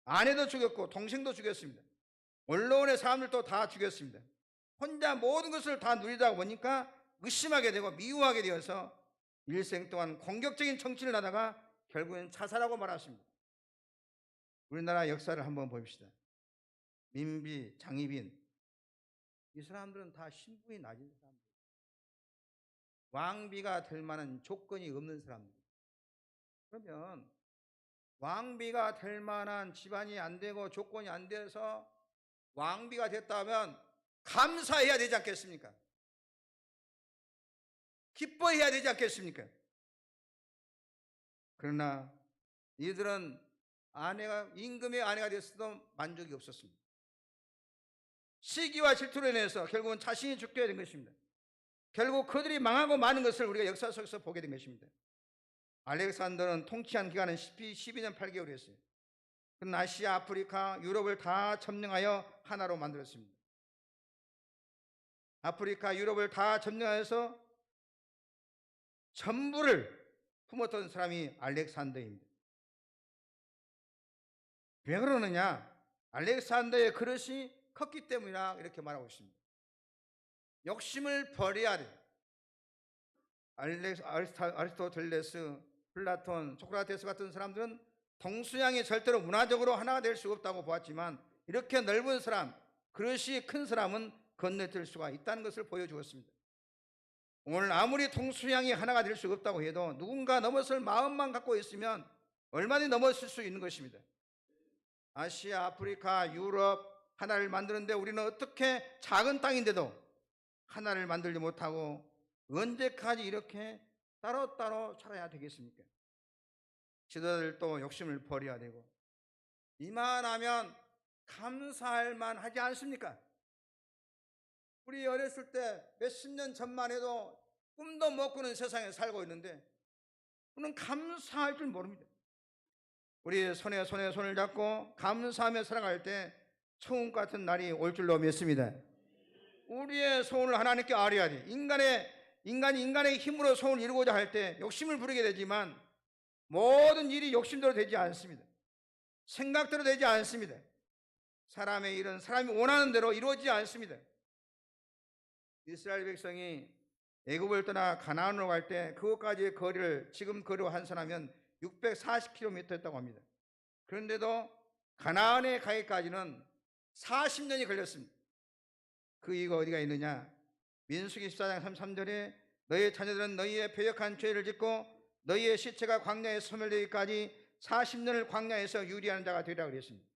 아내도 죽였고 동생도 죽였습니다. 언론의 사람들도 다 죽였습니다. 혼자 모든 것을 다 누리다 보니까 의심하게 되고 미워하게 되어서 일생 동안 공격적인 정치를 하다가 결국엔 자살하고 말았습니다. 우리나라 역사를 한번 봅시다. 민비, 장희빈 이 사람들은 다 신분이 낮은 사람들, 왕비가 될 만한 조건이 없는 사람들. 그러면 왕비가 될 만한 집안이 안 되고 조건이 안 돼서 왕비가 됐다면 감사해야 되지 않겠습니까? 기뻐해야 되지 않겠습니까? 그러나 이들은 임금의 아내가 됐어도 만족이 없었습니다. 시기와 질투로 인해서 결국은 자신이 죽게 된 것입니다. 결국 그들이 망하고 마는 것을 우리가 역사 속에서 보게 된 것입니다. 알렉산더는 통치한 기간은 12년 8개월이었어요. 그는 아시아, 아프리카, 유럽을 다 점령하여 하나로 만들었습니다. 아프리카, 유럽을 다 점령하여서 전부를 품었던 사람이 알렉산더입니다. 왜 그러느냐? 알렉산더의 그릇이 컸기 때문이라 이렇게 말하고 있습니다. 욕심을 버려야 돼. 아리스토텔레스, 플라톤, 소크라테스 같은 사람들은 동수양이 절대로 문화적으로 하나가 될 수 없다고 보았지만 이렇게 넓은 사람, 그릇이 큰 사람은 건너뛸 수가 있다는 것을 보여주었습니다. 오늘 아무리 동수양이 하나가 될 수 없다고 해도 누군가 넘어설 마음만 갖고 있으면 얼마든지 넘어설 수 있는 것입니다. 아시아, 아프리카, 유럽 하나를 만드는데 우리는 어떻게 작은 땅인데도 하나를 만들지 못하고 언제까지 이렇게 따로따로 살아야 되겠습니까? 지도자들도 욕심을 버려야 되고 이만하면 감사할 만하지 않습니까? 우리 어렸을 때 몇십 년 전만 해도 꿈도 못 꾸는 세상에 살고 있는데 우리는 감사할 줄 모릅니다. 우리 손에 손을 잡고 감사하며 살아갈 때 소원 같은 날이 올 줄로 믿습니다. 우리의 소원을 하나님께 아뢰야 돼. 인간의 힘으로 소원을 이루고자 할 때 욕심을 부리게 되지만 모든 일이 욕심대로 되지 않습니다. 생각대로 되지 않습니다. 사람의 일은 사람이 원하는 대로 이루어지지 않습니다. 이스라엘 백성이 애굽을 떠나 가나안으로 갈 때 그것까지의 거리를 지금 거리로 환산하면 640km였다고 합니다. 그런데도 가나안에 가기까지는 40년이 걸렸습니다. 그 이유가 어디가 있느냐? 민수기 14장 33절에 너희의 자녀들은 너희의 배역한 죄를 짓고 너희의 시체가 광야에서 소멸되기까지 40년을 광야에서 유리하는 자가 되리라 그랬습니다.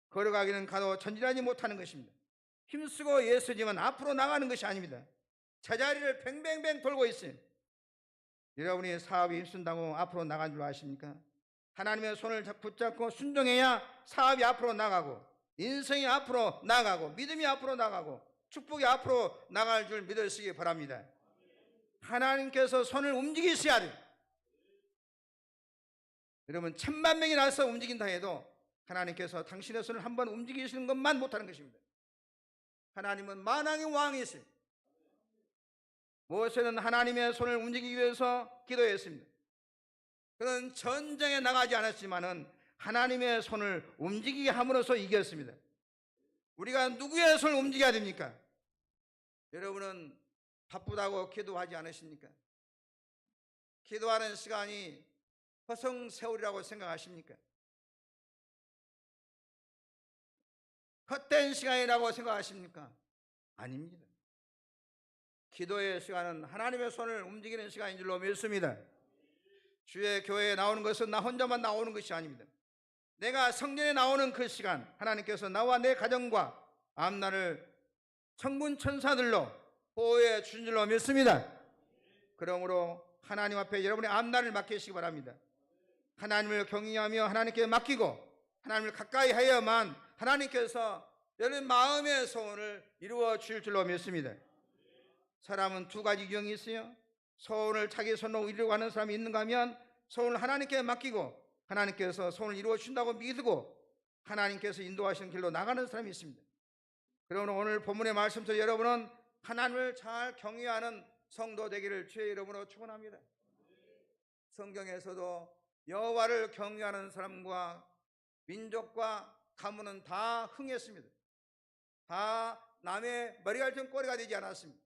걸어가기는 가도 전진하지 못하는 것입니다. 힘쓰고 애쓰지만 앞으로 나가는 것이 아닙니다. 제자리를 뱅뱅뱅 돌고 있어요. 여러분이 사업이 힘쓴다고 앞으로 나간 줄 아십니까? 하나님의 손을 붙잡고 순종해야 사업이 앞으로 나가고 인생이 앞으로 나가고 믿음이 앞으로 나가고 축복이 앞으로 나갈 줄 믿으시기 바랍니다. 하나님께서 손을 움직이셔야 돼요. 여러분 1000만 명이 나서 움직인다 해도 하나님께서 당신의 손을 한번 움직이시는 것만 못하는 것입니다. 하나님은 만왕의 왕이세요. 모세는 하나님의 손을 움직이기 위해서 기도했습니다. 그는 전쟁에 나가지 않았지만은 하나님의 손을 움직이게 함으로써 이겼습니다. 우리가 누구의 손을 움직여야 됩니까? 여러분은 바쁘다고 기도하지 않으십니까? 기도하는 시간이 허송세월이라고 생각하십니까? 헛된 시간이라고 생각하십니까? 아닙니다. 기도의 시간은 하나님의 손을 움직이는 시간인 줄로 믿습니다. 주의 교회에 나오는 것은 나 혼자만 나오는 것이 아닙니다. 내가 성전에 나오는 그 시간 하나님께서 나와 내 가정과 앞날을 천군 천사들로 보호해 주신 줄로 믿습니다. 그러므로 하나님 앞에 여러분의 앞날을 맡기시기 바랍니다. 하나님을 경외하며 하나님께 맡기고 하나님을 가까이 하여야만 하나님께서 여러분 마음의 소원을 이루어 주실 줄로 믿습니다. 사람은 두 가지 유형이 있어요. 소원을 자기 손으로 이루려고 하는 사람이 있는가 하면 소원을 하나님께 맡기고 하나님께서 소원을 이루어 주신다고 믿고 하나님께서 인도하시는 길로 나가는 사람이 있습니다. 그러므로 오늘 본문의 말씀처럼 여러분은 하나님을 잘 경외하는 성도 되기를 주의 이름으로 축원합니다. 성경에서도 여호와를 경외하는 사람과 민족과 가문은 다 흥했습니다. 다 남의 머리갈등 꼬리가 되지 않았습니다.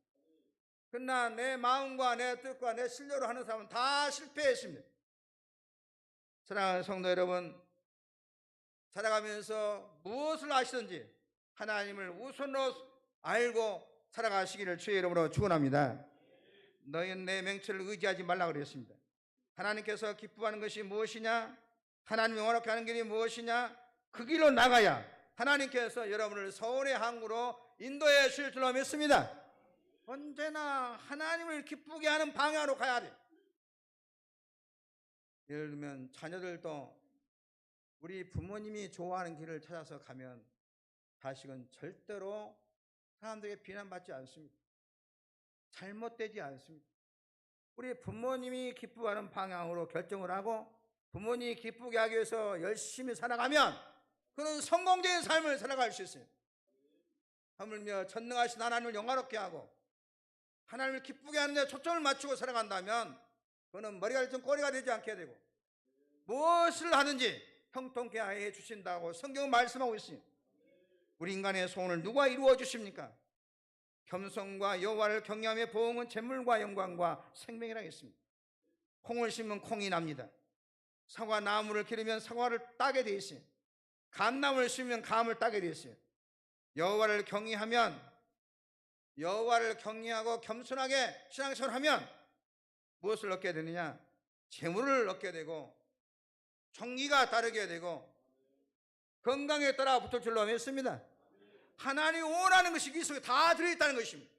그러나 내 마음과 내 뜻과 내 신뢰로 하는 사람은 다 실패했습니다. 사랑하는 성도 여러분, 살아가면서 무엇을 하시든지 하나님을 우선으로 알고 살아가시기를 주의 이름으로 축원합니다. 너희는 내 맹체를 의지하지 말라 그랬습니다. 하나님께서 기뻐하는 것이 무엇이냐? 하나님이 원하게 하는 길이 무엇이냐? 그 길로 나가야 하나님께서 여러분을 서울의 항구로 인도해 주실 줄로 믿습니다. 언제나 하나님을 기쁘게 하는 방향으로 가야 돼. 예를 들면 자녀들도 우리 부모님이 좋아하는 길을 찾아서 가면 자식은 절대로 사람들에게 비난받지 않습니다. 잘못되지 않습니다. 우리 부모님이 기뻐하는 방향으로 결정을 하고 부모님이 기쁘게 하기 위해서 열심히 살아가면 그는 성공적인 삶을 살아갈 수 있어요. 하물며 전능하신 하나님을 영화롭게 하고 하나님을 기쁘게 하는 데 초점을 맞추고 살아간다면 그는 머리가 될든 꼬리가 되지 않게 되고 무엇을 하든지 형통케 해 주신다고 성경은 말씀하고 있어요. 우리 인간의 소원을 누가 이루어 주십니까? 겸손과 여호와를 경외하며 보응은 재물과 영광과 생명이라 했습니다. 콩을 심으면 콩이 납니다. 사과 나무를 기르면 사과를 따게 돼 있어요. 감나무를 심으면 감을 따게 돼 있어요. 여호와를 경외하면 여호와를 경외하고 겸손하게 신앙생활하면 무엇을 얻게 되느냐? 재물을 얻게 되고 총기가 따르게 되고 건강에 따라 붙을 줄로 믿습니다. 하나님이 원하는 것이 이 속에 다 들어있다는 것입니다.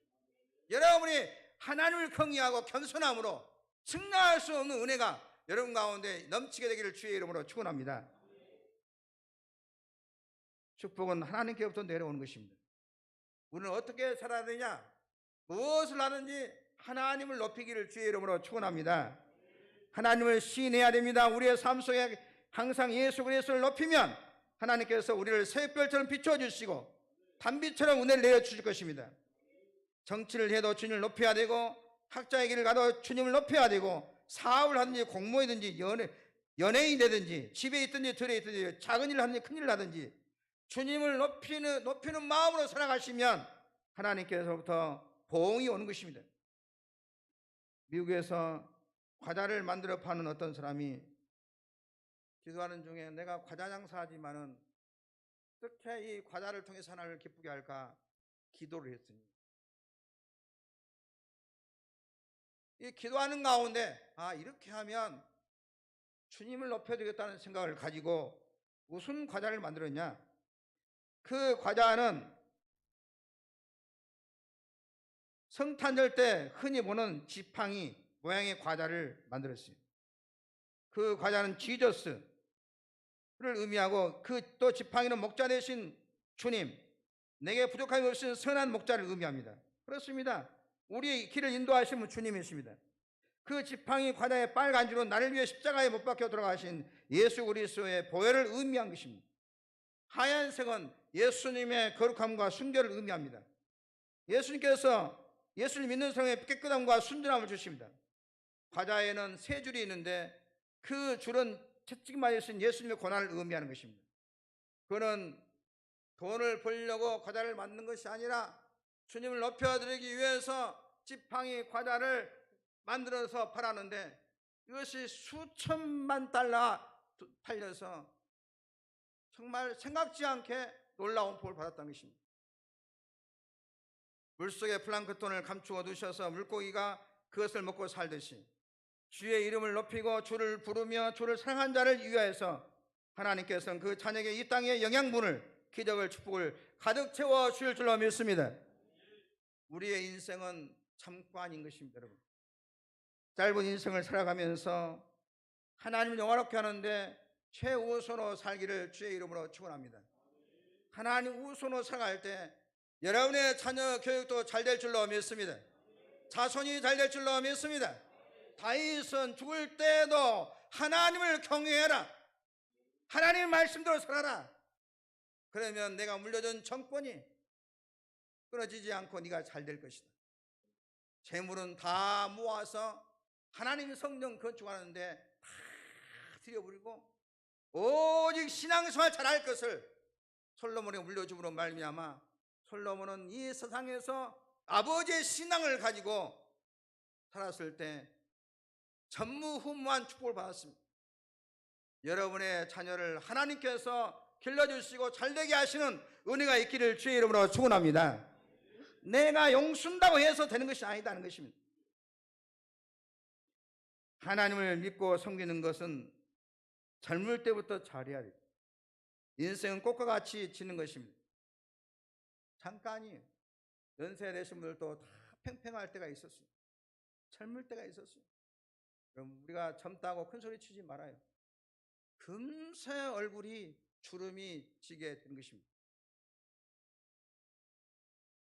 여러분이 하나님을 경외하고 겸손함으로 증량할 수 없는 은혜가 여러분 가운데 넘치게 되기를 주의 이름으로 축원합니다. 축복은 하나님께로부터 내려오는 것입니다. 우리는 어떻게 살아야 되냐? 무엇을 하든지 하나님을 높이기를 주의 이름으로 축원합니다. 하나님을 시인해야 됩니다. 우리의 삶 속에 항상 예수 그리스도를 높이면 하나님께서 우리를 새벽별처럼 비춰주시고 단비처럼 은혜를 내려주실 것입니다. 정치를 해도 주님을 높여야 되고 학자의 길을 가도 주님을 높여야 되고 사업을 하든지 공무원이든지 연예인이 되든지 집에 있든지 들에 있든지 작은 일을 하든지 큰 일을 하든지 주님을 높이는 마음으로 살아가시면 하나님께서부터 보응이 오는 것입니다. 미국에서 과자를 만들어 파는 어떤 사람이 기도하는 중에 내가 과자 장사하지만은 어떻게 이 과자를 통해서 하나님을 기쁘게 할까 기도를 했으니 이 기도하는 가운데 이렇게 하면 주님을 높여주겠다는 생각을 가지고 무슨 과자를 만들었냐? 그 과자는 성탄절 때 흔히 보는 지팡이 모양의 과자를 만들었어요. 그 과자는 지저스를 의미하고 그 또 지팡이는 목자 되신 주님, 내게 부족함이 없으신 선한 목자를 의미합니다. 그렇습니다. 우리의 길을 인도하시는 주님이십니다. 그 지팡이 과자의 빨간 줄은 나를 위해 십자가에 못 박혀 돌아가신 예수 그리스도의 보혈을 의미한 것입니다. 하얀색은 예수님의 거룩함과 순결을 의미합니다. 예수님께서 예수를 믿는 사람의 깨끗함과 순전함을 주십니다. 과자에는 세 줄이 있는데 그 줄은 채찍 맞으신 예수님의 고난을 의미하는 것입니다. 그는 돈을 벌려고 과자를 만든 것이 아니라 주님을 높여드리기 위해서 지팡이 과자를 만들어서 팔았는데 이것이 수천만 달러 팔려서 정말 생각지 않게 놀라운 복을 받았다는 것입니다. 물속에 플랑크톤을 감추어 두셔서 물고기가 그것을 먹고 살듯이 주의 이름을 높이고 주를 부르며 주를 사랑한 자를 위하여서 하나님께서는 그 자녀에게 이 땅의 영양분을 기적을 축복을 가득 채워 주실 줄로 믿습니다. 우리의 인생은 잠깐인 것입니다. 여러분, 짧은 인생을 살아가면서 하나님을 영화롭게 하는데 최우선으로 살기를 주의 이름으로 축원합니다. 하나님 우선으로 살아갈 때 여러분의 자녀 교육도 잘 될 줄로 믿습니다. 자손이 잘 될 줄로 믿습니다. 다윗은 죽을 때도 하나님을 경외해라, 하나님의 말씀대로 살아라. 그러면 내가 물려준 정권이 끊어지지 않고 네가 잘 될 것이다. 재물은 다 모아서 하나님 성령 건축하는데 다 들여버리고 오직 신앙생활 잘할 것을 솔로몬에 물려줌으로 말미암아 솔로몬은 이 세상에서 아버지의 신앙을 가지고 살았을 때 전무후무한 축복을 받았습니다. 여러분의 자녀를 하나님께서 길러주시고 잘되게 하시는 은혜가 있기를 주의 이름으로 축원합니다. 내가 용순다고 해서 되는 것이 아니다는 것입니다. 하나님을 믿고 섬기는 것은 젊을 때부터 잘해야 돼요. 인생은 꽃과 같이 지는 것입니다. 잠깐이에요. 연세 되신 분들도 다 팽팽할 때가 있었어요. 젊을 때가 있었어요. 그럼 우리가 젊다고 큰 소리 치지 말아요. 금세 얼굴이 주름이 지게 되는 것입니다.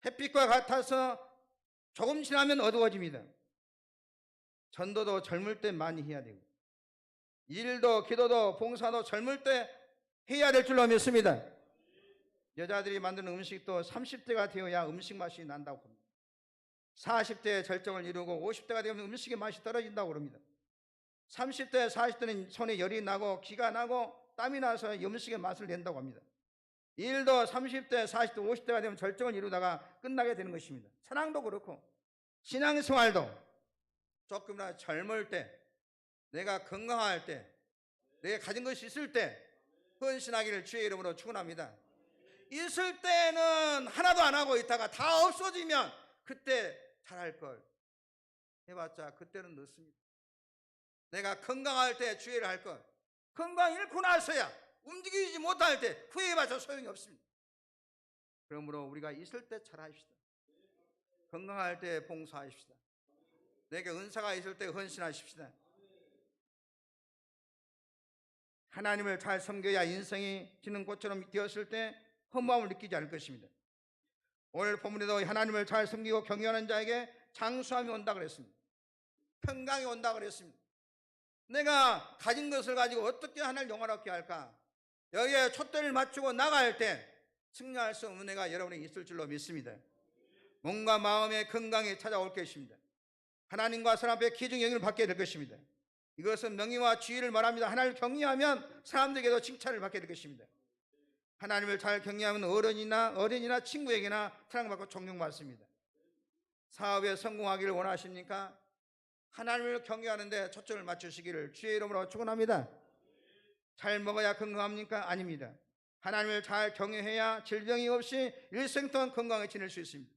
햇빛과 같아서 조금 지나면 어두워집니다. 전도도 젊을 때 많이 해야 되고 일도 기도도 봉사도 젊을 때 해야 될 줄로 믿습니다. 여자들이 만드는 음식도 30대가 되어야 음식 맛이 난다고 합니다. 40대에 절정을 이루고 50대가 되면 음식의 맛이 떨어진다고 합니다. 30대, 40대는 손에 열이 나고 기가 나고 땀이 나서 음식의 맛을 낸다고 합니다. 일도 30대, 40대, 50대가 되면 절정을 이루다가 끝나게 되는 것입니다. 사랑도 그렇고 신앙생활도 조금이나 젊을 때, 내가 건강할 때, 내가 가진 것이 있을 때 헌신하기를 주의 이름으로 축원합니다. 있을 때는 하나도 안 하고 있다가 다 없어지면 그때 잘할 걸 해봤자 그때는 늦습니다. 내가 건강할 때 주의를 할 것, 건강 잃고 나서야 움직이지 못할 때 후회해봤자 소용이 없습니다. 그러므로 우리가 있을 때 잘하십시다. 건강할 때 봉사하십시다. 내게 은사가 있을 때 헌신하십시다. 하나님을 잘 섬겨야 인생이 지는 꽃처럼 되었을 때 허무함을 느끼지 않을 것입니다. 오늘 본문에도 하나님을 잘 섬기고 경외하는 자에게 장수함이 온다 그랬습니다. 평강이 온다 그랬습니다. 내가 가진 것을 가지고 어떻게 하나님을 영화롭게 할까? 여기에 촛대를 맞추고 나갈 때 승리할 수 없는 은혜가 여러분에게 있을 줄로 믿습니다. 몸과 마음의 건강이 찾아올 것입니다. 하나님과 사람 앞에 기중 영향을 받게 될 것입니다. 이것은 명예와 지위를 말합니다. 하나님을 경외하면 사람들에게도 칭찬을 받게 될 것입니다. 하나님을 잘 경외하면 어른이나 친구에게나 사랑받고 존경받습니다. 사업에 성공하기를 원하십니까? 하나님을 경외하는데 초점을 맞추시기를 주의 이름으로 축원합니다. 잘 먹어야 건강합니까? 아닙니다. 하나님을 잘 경외해야 질병이 없이 일생 동안 건강하게 지낼 수 있습니다.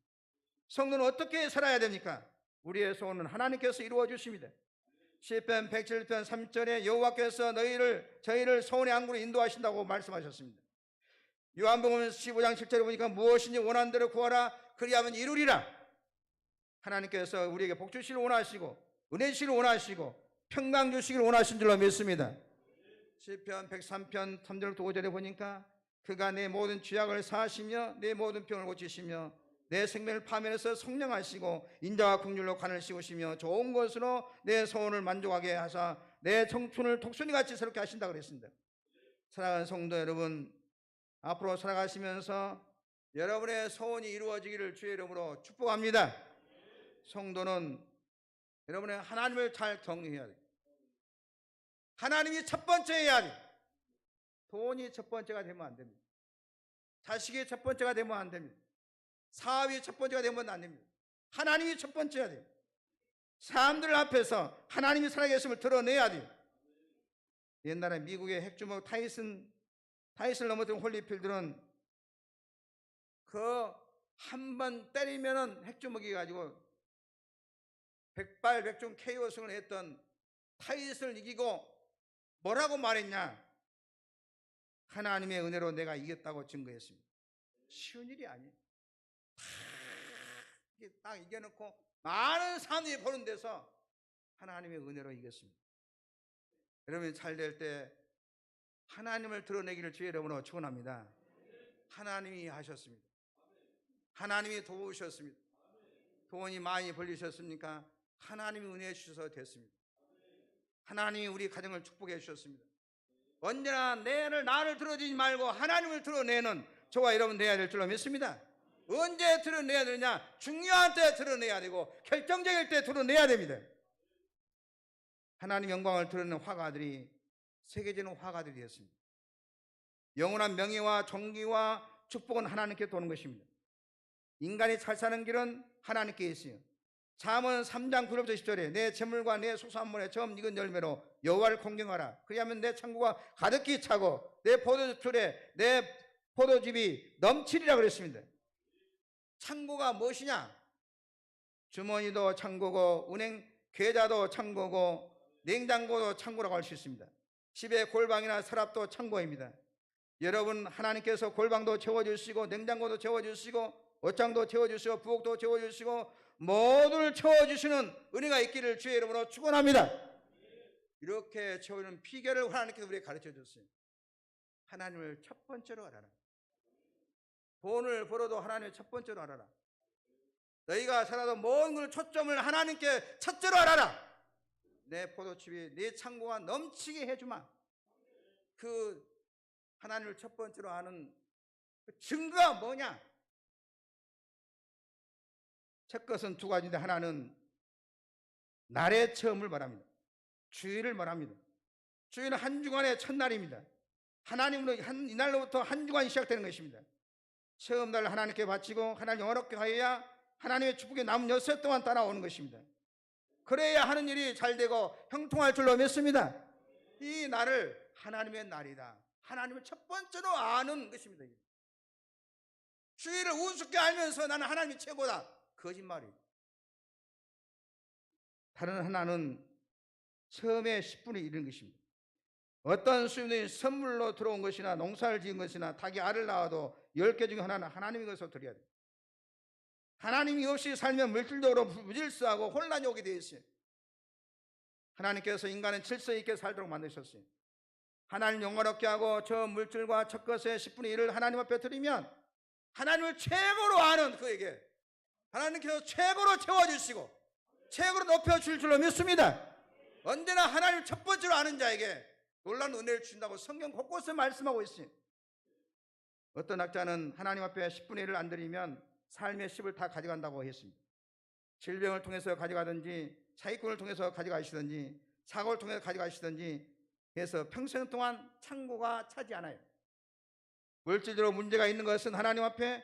성도는 어떻게 살아야 됩니까? 우리의 소원은 하나님께서 이루어 주십니다. 시편 107편 3절에 여호와께서 저희를 소원의 항구로 인도하신다고 말씀하셨습니다. 요한복음 15장 7절에 보니까 무엇인지 원하는 대로 구하라 그리하면 이루리라. 하나님께서 우리에게 복 주시길 원하시고 은혜 주시길 원하시고 평강 주시길 원하신 줄로 믿습니다. 시편 103편 3절부터 5절에 보니까 그가 내 모든 죄악을 사하시며 내 모든 병을 고치시며 내 생명을 파멸해서 성령하시고 인자와 긍휼로 관을 씌우시며 좋은 것으로 내 소원을 만족하게 하사 내 청춘을 독수리같이 새롭게 하신다 그랬습니다. 사랑하는 성도 여러분, 앞으로 살아가시면서 여러분의 소원이 이루어지기를 주의 이름으로 축복합니다. 성도는 여러분의 하나님을 잘 경외해야 돼요. 하나님이 첫 번째 해야 돼요. 돈이 첫 번째가 되면 안 됩니다. 자식이 첫 번째가 되면 안 됩니다. 사업이 첫 번째가 되면 안 됩니다. 하나님이 첫 번째야 돼요. 사람들 앞에서 하나님이 살아계심을 드러내야 돼요. 옛날에 미국의 핵주먹 타이슨을 넘어뜨린 홀리필드는 그 한 번 때리면은 핵주먹이 가지고 백발백중 KO승을 했던 타이슨을 이기고 뭐라고 말했냐? 하나님의 은혜로 내가 이겼다고 증거했습니다. 쉬운 일이 아니에요. 딱 이겨놓고 많은 사람들이 보는 데서 하나님의 은혜로 이겼습니다. 여러분이 잘 될 때 하나님을 드러내기를 주의 이름으로 축원합니다. 하나님이 하셨습니다. 하나님이 도우셨습니다. 돈이 많이 벌리셨습니까? 하나님이 은혜 주셔서 됐습니다. 하나님이 우리 가정을 축복해 주셨습니다. 언제나 나를 드러내지 말고 하나님을 드러내는 저와 여러분 되어야 될 줄로 믿습니다. 언제 드러내야 되느냐? 중요한 때 드러내야 되고 결정적일 때 드러내야 됩니다. 하나님 영광을 드러내는 화가들이 세계적인 화가들이 되었습니다. 영원한 명예와 존귀와 축복은 하나님께 도는 것입니다. 인간이 잘 사는 길은 하나님께 있어요. 잠언 3장 9절부터 10절에 내 재물과 내 소산물의 처음 익은 열매로 여호와를 공경하라. 그리하면 내 창고가 가득히 차고 내 포도주틀에 내 포도즙이 넘치리라 그랬습니다. 창고가 무엇이냐? 주머니도 창고고 은행 계좌도 창고고 냉장고도 창고라고 할 수 있습니다. 집의 골방이나 서랍도 창고입니다. 여러분 하나님께서 골방도 채워주시고 냉장고도 채워주시고 옷장도 채워주시고 부엌도 채워주시고 모두를 채워주시는 은혜가 있기를 주의 이름으로 축원합니다. 이렇게 채우는 비결을 하나님께서 우리에게 가르쳐 줬어요. 하나님을 첫 번째로 알아라. 돈을 벌어도 하나님을 첫 번째로 알아라. 너희가 살아도 모든 걸 초점을 하나님께 첫째로 알아라. 내 포도즙이 내 창고가 넘치게 해주마. 그 하나님을 첫 번째로 아는 그 증거가 뭐냐? 첫 것은 두 가지인데 하나는 날의 처음을 말합니다. 주일을 말합니다. 주일은 한 주간의 첫날입니다. 하나님으로 이날로부터 한 주간이 시작되는 것입니다. 처음 날 하나님께 바치고 하나님 영화롭게 하여야 하나님의 축복이 남은 6해 동안 따라오는 것입니다. 그래야 하는 일이 잘 되고 형통할 줄로 믿습니다. 이 날을 하나님의 날이다. 하나님을 첫 번째로 아는 것입니다. 주일을 우습게 알면서 나는 하나님이 최고다. 거짓말이에요. 다른 하나는 처음에 10분의 1인 것입니다. 어떤 수입이 선물로 들어온 것이나 농사를 지은 것이나 닭이 알을 낳아도 10개 중에 하나는 하나님의 것으로 드려야 돼요. 하나님이 없이 살면 물질적으로 무질서하고 혼란이 오게 되어 있어요. 하나님께서 인간은 질서 있게 살도록 만드셨어요. 하나님 영화롭게 하고 저 물질과 첫 것의 10분의 1을 하나님 앞에 드리면 하나님을 최고로 아는 그에게 하나님께서 최고로 채워주시고 최고로 높여줄 줄로 믿습니다. 언제나 하나님을 첫 번째로 아는 자에게 놀라운 은혜를 주신다고 성경 곳곳에 말씀하고 있어요. 어떤 학자는 하나님 앞에 10분의 1을 안 드리면 삶의 10을 다 가져간다고 했습니다. 질병을 통해서 가져가든지 사기꾼을 통해서 가져가시든지 사고를 통해서 가져가시든지 해서 평생 동안 창고가 차지 않아요. 물질적으로 문제가 있는 것은 하나님 앞에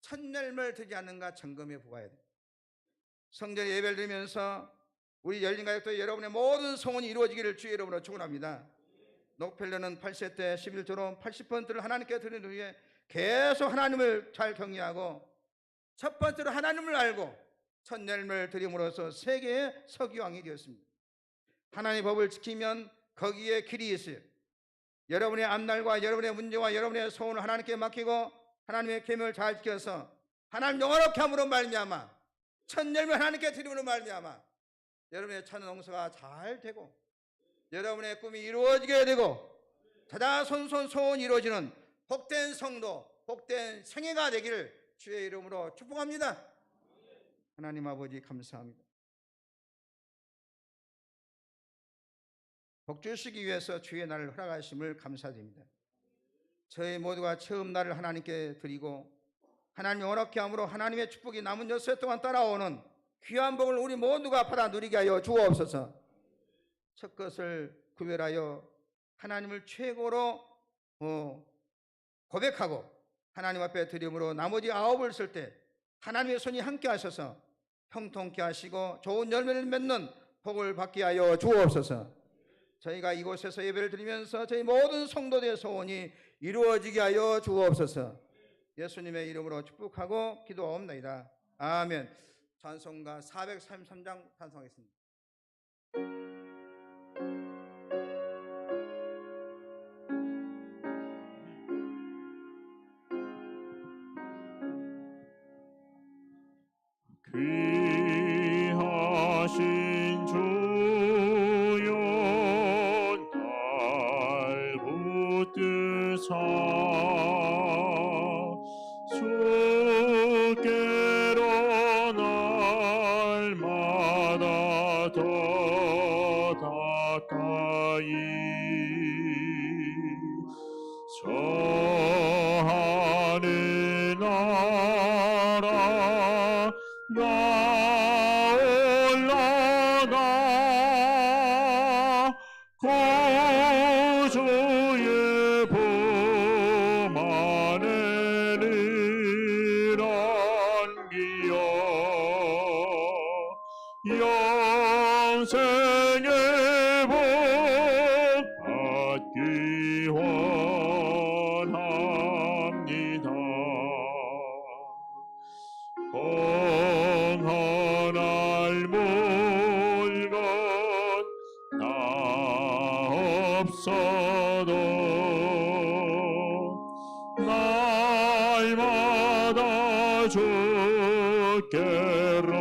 첫열매를 드리지 않는가 점검해 보아야 돼요. 성전에 예배를 드리면서 우리 열린 가족도 여러분의 모든 소원이 이루어지기를 주의 이름으로 축원합니다. 록펠러는 8세 때 11조로 80%를 하나님께 드리는 후에 계속 하나님을 잘 경외하고 첫 번째로 하나님을 알고 첫 열매를 드림으로써 세계의 서기왕이 되었습니다. 하나님의 법을 지키면 거기에 길이 있어요. 여러분의 앞날과 여러분의 문제와 여러분의 소원을 하나님께 맡기고 하나님의 계명을 잘 지켜서 하나님 영원롭게 함으로 말미암아 첫 열매 하나님께 드림으로 말미암아 여러분의 첫 농사가 잘 되고 여러분의 꿈이 이루어지게 되고 자자손손 소원이 이루어지는 복된 성도, 복된 생애가 되기를 주의 이름으로 축복합니다. 하나님 아버지 감사합니다. 복 주시기 위해서 주의 날을 허락하심을 감사드립니다. 저희 모두가 처음 날을 하나님께 드리고 하나님 영원롭게 함으로 하나님의 축복이 남은 여세 동안 따라오는 귀한 복을 우리 모두가 받아 누리게 하여 주옵소서. 첫 것을 구별하여 하나님을 최고로 고백하고 하나님 앞에 드림으로 나머지 9을 쓸 때 하나님의 손이 함께 하셔서 형통케 하시고 좋은 열매를 맺는 복을 받게 하여 주옵소서. 저희가 이곳에서 예배를 드리면서 저희 모든 성도들의 소원이 이루어지게 하여 주옵소서. 예수님의 이름으로 축복하고 기도하옵나이다. 아멘. 찬송가 433장 찬송하겠습니다. 귀하신 주여 날 붙드사 주께로 날마다 더 가까이 저 하늘 나라 나 올라가 구주의 품 안에는 안기여 영생의 복 받기 원합니다. 공헌할 물건 나 없어도 날마다 주께로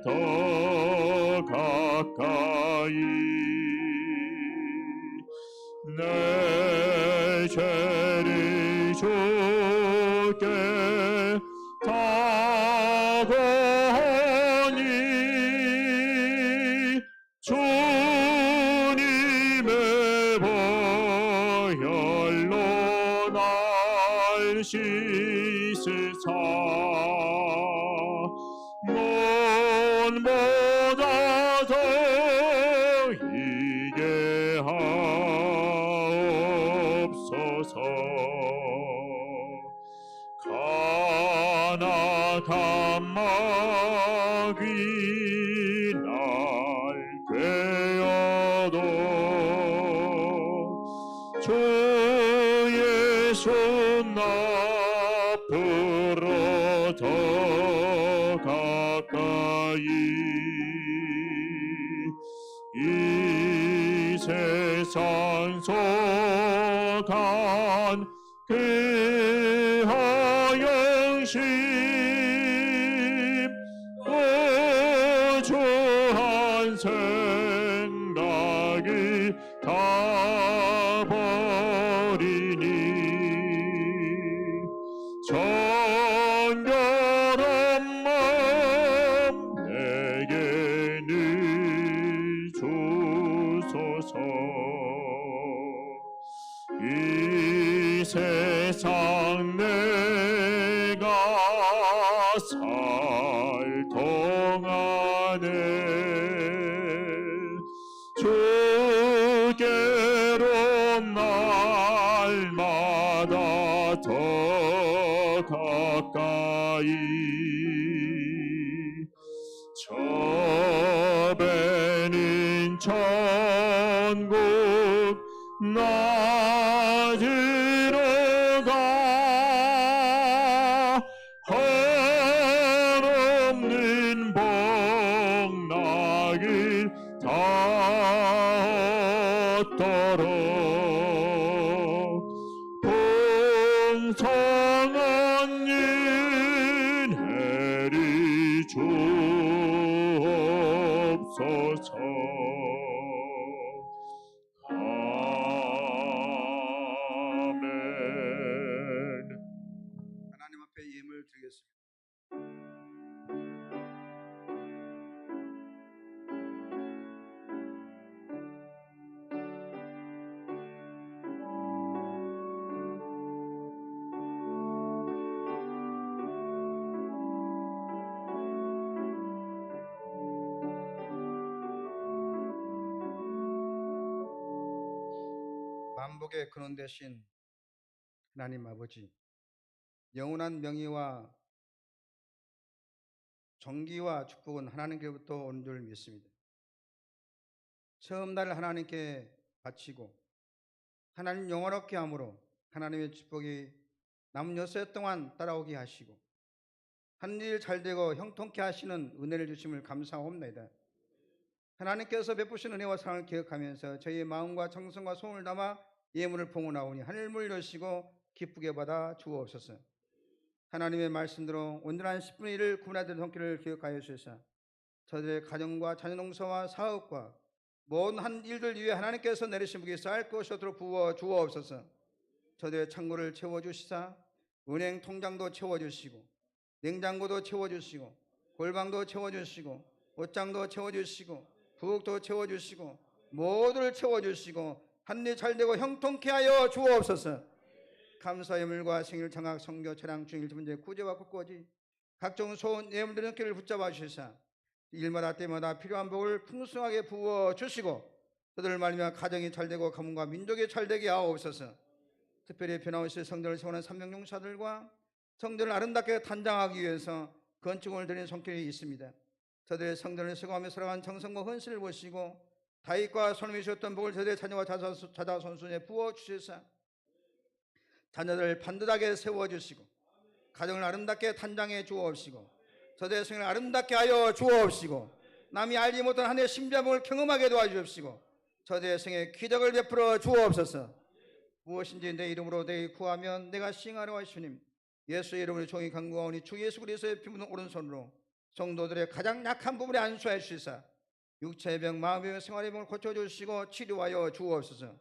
더 가까이 내 죄를 주께 다고하니 주님의 보혈로 날 씻으사 논보다 더 이게 하옵소서. 가나간 마귀 날 괴어도 주의 손 앞으로 더 가 상속한 그 허영심 우주한 생각이 다 버리니 정결한 마음 내게 늘 주소서. 이 세상 내가 살 동안에 주께로 날마다 더 가까이 저배는 천국 낮으러 가 한없는 복락을 다 얻도록 풍성한 은혜를 주옵소서. 아멘. 하나님 앞에 예물 드리겠습니다. 만복의 근원 되신 하나님 아버지, 영원한 명예와 정기와 축복은 하나님께로부터 오는 줄 믿습니다. 처음 날 하나님께 바치고 하나님 영원롭게 함으로 하나님의 축복이 남은 여세 동안 따라오게 하시고 한 일 잘되고 형통케 하시는 은혜를 주심을 감사합니다. 하나님께서 베푸신 은혜와 사랑을 기억하면서 저희의 마음과 정성과 소원을 담아 예물을 봉헌하오니 하늘물 여시고 기쁘게 받아 주옵소서. 하나님의 말씀대로 온전한 10분의 1을 구분하던 손길을 기억하여 주시사 저들의 가정과 자녀 농사와 사업과 모든 한 일들 위해 하나님께서 내리신 복이 쌓일 것이도록 부어 주옵소서. 저들의 창고를 채워주시사 은행 통장도 채워주시고 냉장고도 채워주시고 골방도 채워주시고 옷장도 채워주시고 부엌도 채워주시고 모두를 채워주시고 한일 잘되고 형통케 하여 주옵소서. 감사의 물과 생일 장학 성교 차량 중일 문제 구제와 국고지 각종 소원 예물들의 길을 붙잡아 주시사 일마다 때마다 필요한 복을 풍성하게 부어 주시고 그들을 말미암아 가정이 잘되고 가문과 민족이 잘되게 하옵소서. 특별히 변화오실 성전을 세우는 삼명용사들과 성전을 아름답게 단장하기 위해서 건축을 드리는 손길이 있습니다. 저들의 성전을 세워가며 살아간 정성과 헌신을 보시고 다윗과 솔로몬이 주셨던 복을 저들의 자녀와 자자손손에 부어 주시사 자녀들을 반듯하게 세워주시고 가정을 아름답게 단장해 주옵시고 저들의 생을 아름답게 하여 주옵시고 남이 알지 못한 한 해의 신비한 경험하게 도와주옵시고 저들의 생에 기적을 베풀어 주옵소서. 무엇인지 내 이름으로 내게 구하면 내가 시행하려 하시님 예수의 이름으로 종이 간구하오니 주 예수 그리스도의 피 묻은 오른손으로 성도들의 가장 약한 부분에 안수하여 주시사 육체의 병, 마음의 병, 생활의 병을 고쳐주시고 치료하여 주옵소서.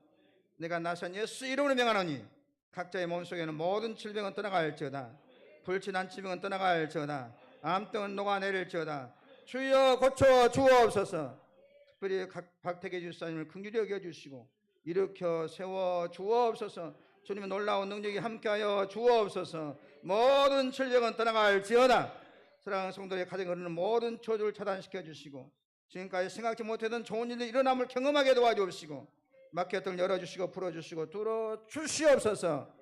내가 나선 예수 이름으로 명하노니 각자의 몸속에는 모든 질병은 떠나갈지어다. 불친한 질병은 떠나갈지어다. 암병은 녹아내릴지어다. 주여 고쳐 주옵소서. 특별히 박태계 집사님을 긍휼히 여겨주시고 일으켜 세워 주옵소서. 주님의 놀라운 능력이 함께하여 주옵소서. 모든 질병은 떠나갈지어다. 사랑하는 성도의 가정에 흐르는 모든 저주를 차단시켜 주시고 지금까지 생각지 못했던 좋은 일이 일어남을 경험하게 도와주시고 막혔던 열어주시고 풀어주시고 뚫어주시옵소서.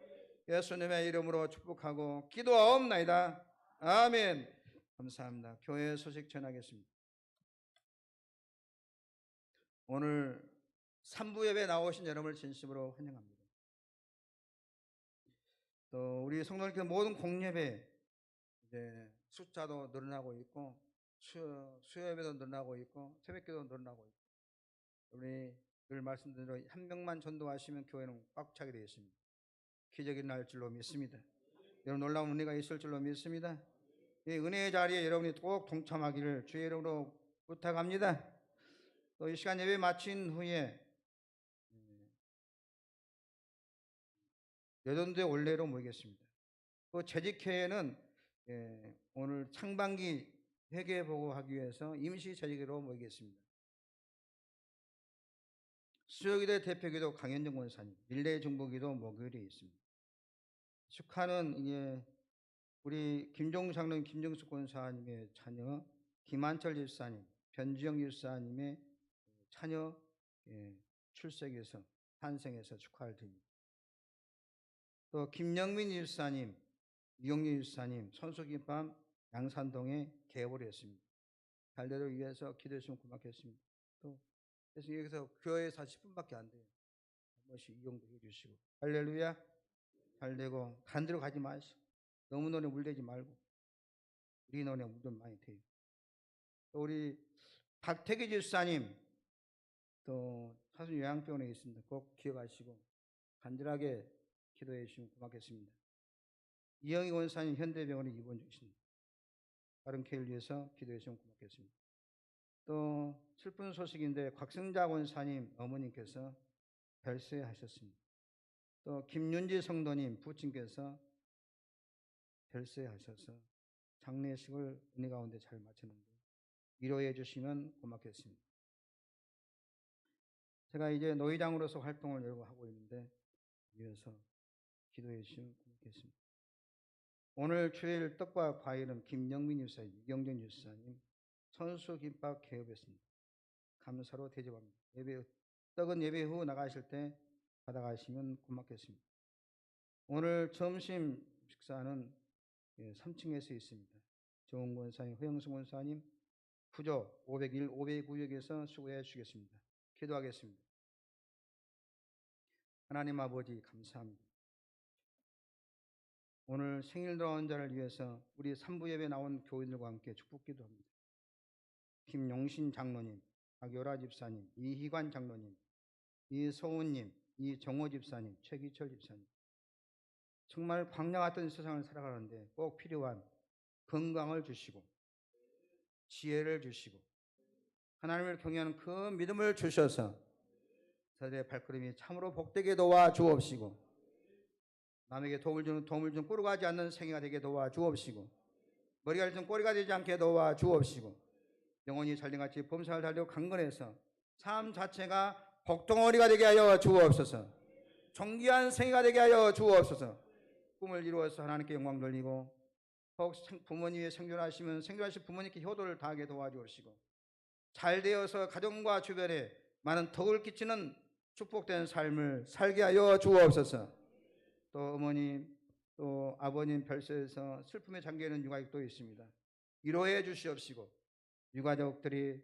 예수님의 이름으로 축복하고 기도하옵나이다. 아멘. 감사합니다. 교회 소식 전하겠습니다. 오늘 3부 예배 나오신 여러분을 진심으로 환영합니다. 또 우리 성도님께 모든 공예배 이제 숫자도 늘어나고 있고 수요 예배도 늘어나고 있고 새벽기도 늘어나고 있고 우리 늘 말씀드린 대로 한 명만 전도하시면 교회는 꽉 차게 되어 있습니다. 기적이 날 줄로 믿습니다. 여러분 놀라운 은혜가 있을 줄로 믿습니다. 이 은혜의 자리에 여러분이 꼭 동참하기를 주의 이름으로 부탁합니다. 또 이 시간 예배 마친 후에 여전도의 올레로 모이겠습니다. 또 재직회에는 오늘 상반기 회계 보고하기 위해서 임시 재직으로 모이겠습니다. 수요기도 대표기도 강현정 권사님, 밀레 중보기도 목요일에 있습니다. 축하는 우리 김종수 장로님, 김정수 권사님의 자녀 김한철 집사님, 변주영 집사님의 자녀 출석해서 탄생해서 축하를 드립니다. 또 김영민 집사님, 이용렬 집사님 선수김밥 양산동에 개업을 했습니다. 잘되도록 위해서 기도해 주시면 고맙겠습니다. 또 그래서 여기서 교회에서 10분밖에 안 돼요. 한 번씩 이용도 해주시고 할렐루야. 잘되고 단대로 가지 마시고 너무 논에 물대지 말고 우리 논에 물 좀 많이 돼요. 또 우리 박태기 집사님 또 사순 요양병원에 있습니다. 꼭 기억하시고 간절하게 기도해 주시면 고맙겠습니다. 이영희 권사님 현대병원에 입원 중이십니다. 다른 케어를 위해서 기도해 주시면 고맙겠습니다. 또 슬픈 소식인데 곽승자 권사님 어머님께서 별세하셨습니다. 또 김윤지 성도님 부친께서 별세하셔서 장례식을 은혜 가운데 잘 마쳤는데 위로해 주시면 고맙겠습니다. 제가 이제 노회장으로서 활동을 여러 하고 있는데 위해서 기도해 주시면 고맙겠습니다. 오늘 주일 떡과 과일은 김영민 유사님, 이경정 유사님 선수 김밥 개업했습니다. 감사로 대접합니다. 떡은 예배 후 나가실 때 받아가시면 고맙겠습니다. 오늘 점심 식사는 3층에서 있습니다. 정원 권사님, 허영승 권사님 구조 501, 509역에서 수고해 주시겠습니다. 기도하겠습니다. 하나님 아버지 감사합니다. 오늘 생일 돌아온 자를 위해서 우리 3부 예배 나온 교인들과 함께 축복 기도합니다. 김용신 장로님, 박요라 집사님, 이희관 장로님, 이소은님, 이정호 집사님, 최기철 집사님 정말 광야 같은 세상을 살아가는데 꼭 필요한 건강을 주시고 지혜를 주시고 하나님을 경외하는 그 믿음을 주셔서 저들의 발걸음이 참으로 복되게 도와 주옵시고 남에게 도움을 좀 꾸러가지 않는 생애가 되게 도와 주옵시고 머리가 좀 꼬리가 되지 않게 도와 주옵시고 영혼이 잘된같이 범사를 달리고 강건해서 삶 자체가 복덩어리가 되게 하여 주옵소서. 존귀한 생애가 되게 하여 주옵소서. 꿈을 이루어서 하나님께 영광 돌리고 혹 부모님이 생존하시면 생존하신 부모님께 효도를 다하게 도와주옵시고 잘되어서 가정과 주변에 많은 덕을 끼치는 축복된 삶을 살게 하여 주옵소서. 또 어머님 또 아버님 별세에서 슬픔에 잠겨있는 유가족도 있습니다. 위로해 주시옵시고 유가족들이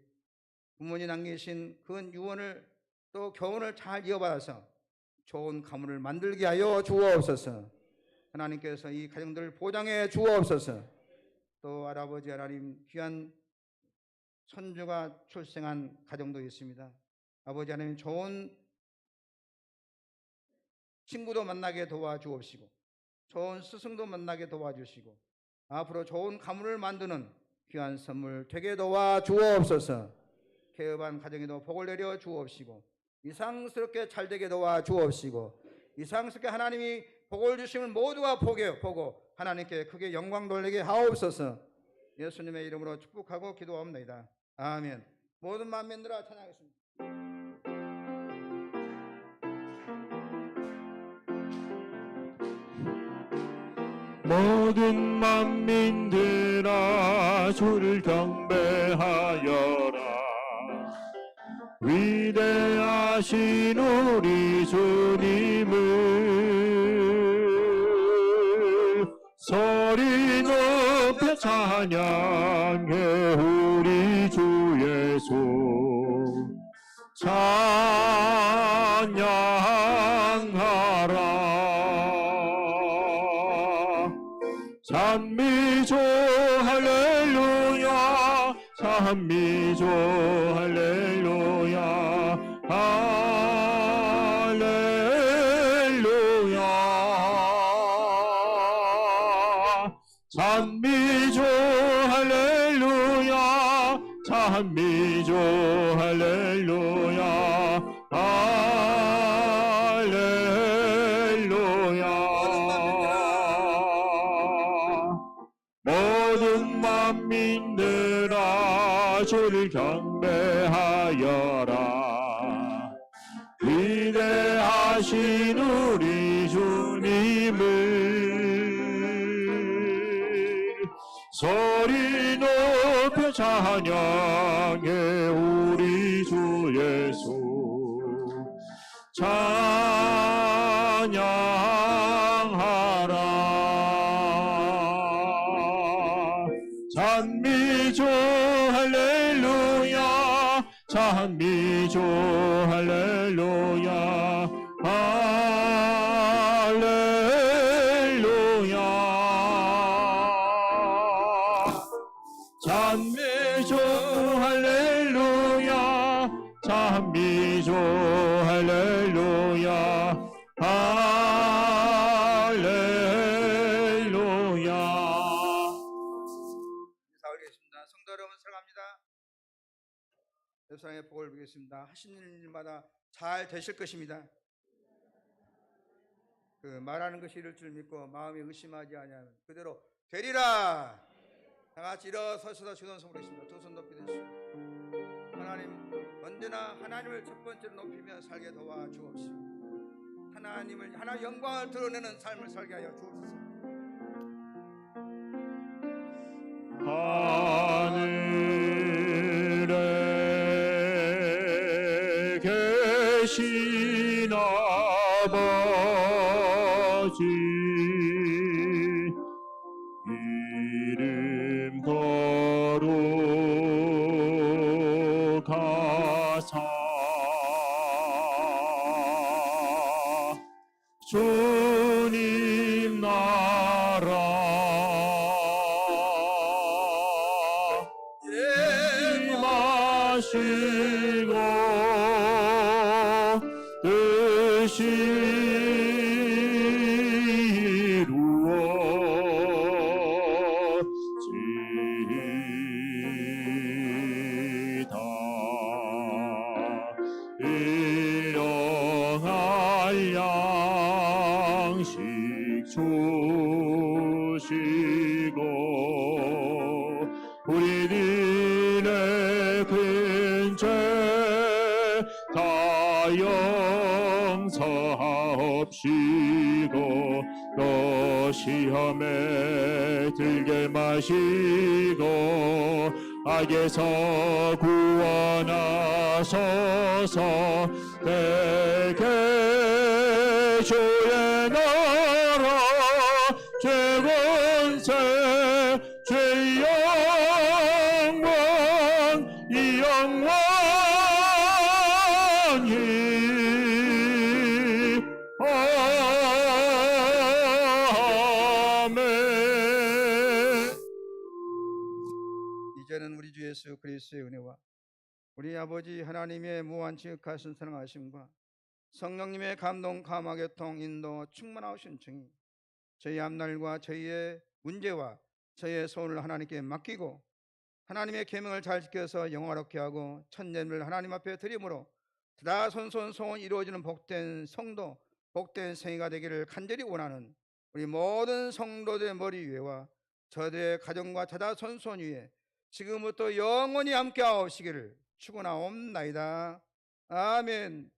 부모님 남기신 그 유언을 또 교훈을 잘 이어받아서 좋은 가문을 만들게 하여 주옵소서. 하나님께서 이 가정들을 보장해 주옵소서. 또 할아버지 하나님 귀한 손주가 출생한 가정도 있습니다. 아버지 하나님 좋은 친구도 만나게 도와주옵시고 좋은 스승도 만나게 도와주시고 앞으로 좋은 가문을 만드는 귀한 선물 되게 도와주옵소서. 개업한 가정에도 복을 내려 주옵시고 이상스럽게 잘되게 도와주옵시고 이상스럽게 하나님이 복을 주심을 모두가 보고 하나님께 크게 영광 돌리게 하옵소서. 예수님의 이름으로 축복하고 기도합니다. 아멘. 모든 만민들아 찬양하겠습니다. 모든 만민들아 주를 경배하여라. 위대하신 우리 주님을 소리 높여 찬양해. 우리 주 예수 찬양하라. 찬미조 할렐루야. 찬미조 할렐루야. 찬미조 할렐루야 찬미조 할렐루야 할렐루야 모든 만민들아 주를 경배하여라 위대하신 우리 주님을 소리 높여 찬양해 우리 주 예수 찬양하라 찬미조 할렐루야 찬미조 할렐루야 할렐루야 찬미조 할렐루야 찬미조 할렐루야 할렐루야 인사 올리겠습니다. 성도 여러분 사랑합니다. 옆사람의 복을 빌겠습니다. 하시는 일마다 잘 되실 것입니다. 그 말하는 것이 이룰 줄 믿고 마음이 의심하지 아니하면 그대로 되리라. 다 같이 일어서셔서 주던 손 보겠습니다. 두 손 높이 드시고 하나님 언제나 하나님을 첫 번째로 높이며 살게 도와주옵시고 하나님 영광을 드러내는 삶을 살게 하여 주옵소서. 하늘에 계신 아버지 이름 거룩하사 주님 나라 임하시고 뜻이 이루어지다 일용할 양식 주시고 우리들의 근죄 다 용서하옵시고 또 시험에 들게 마시고 악에서 구원하소서 대개 주의 나라 최권세 죄 영광 이 영원히 아멘. 이제는 우리 주 예수 그리스도의 은혜와 우리 아버지 하나님의 무한 지극하신 사랑하심과 성령님의 감동 감화 교통 인도 충만하신 증이 저희 앞날과 저희의 문제와 저희의 소원을 하나님께 맡기고 하나님의 계명을 잘 지켜서 영화롭게 하고 첫 예물을 하나님 앞에 드림으로 대다손손 소원이 이루어지는 복된 성도 복된 생애가 되기를 간절히 원하는 우리 모든 성도들의 머리 위에와 저들의 가정과 대다손손 위에 지금부터 영원히 함께 하옵시기를 축원하옵나이다. 아멘.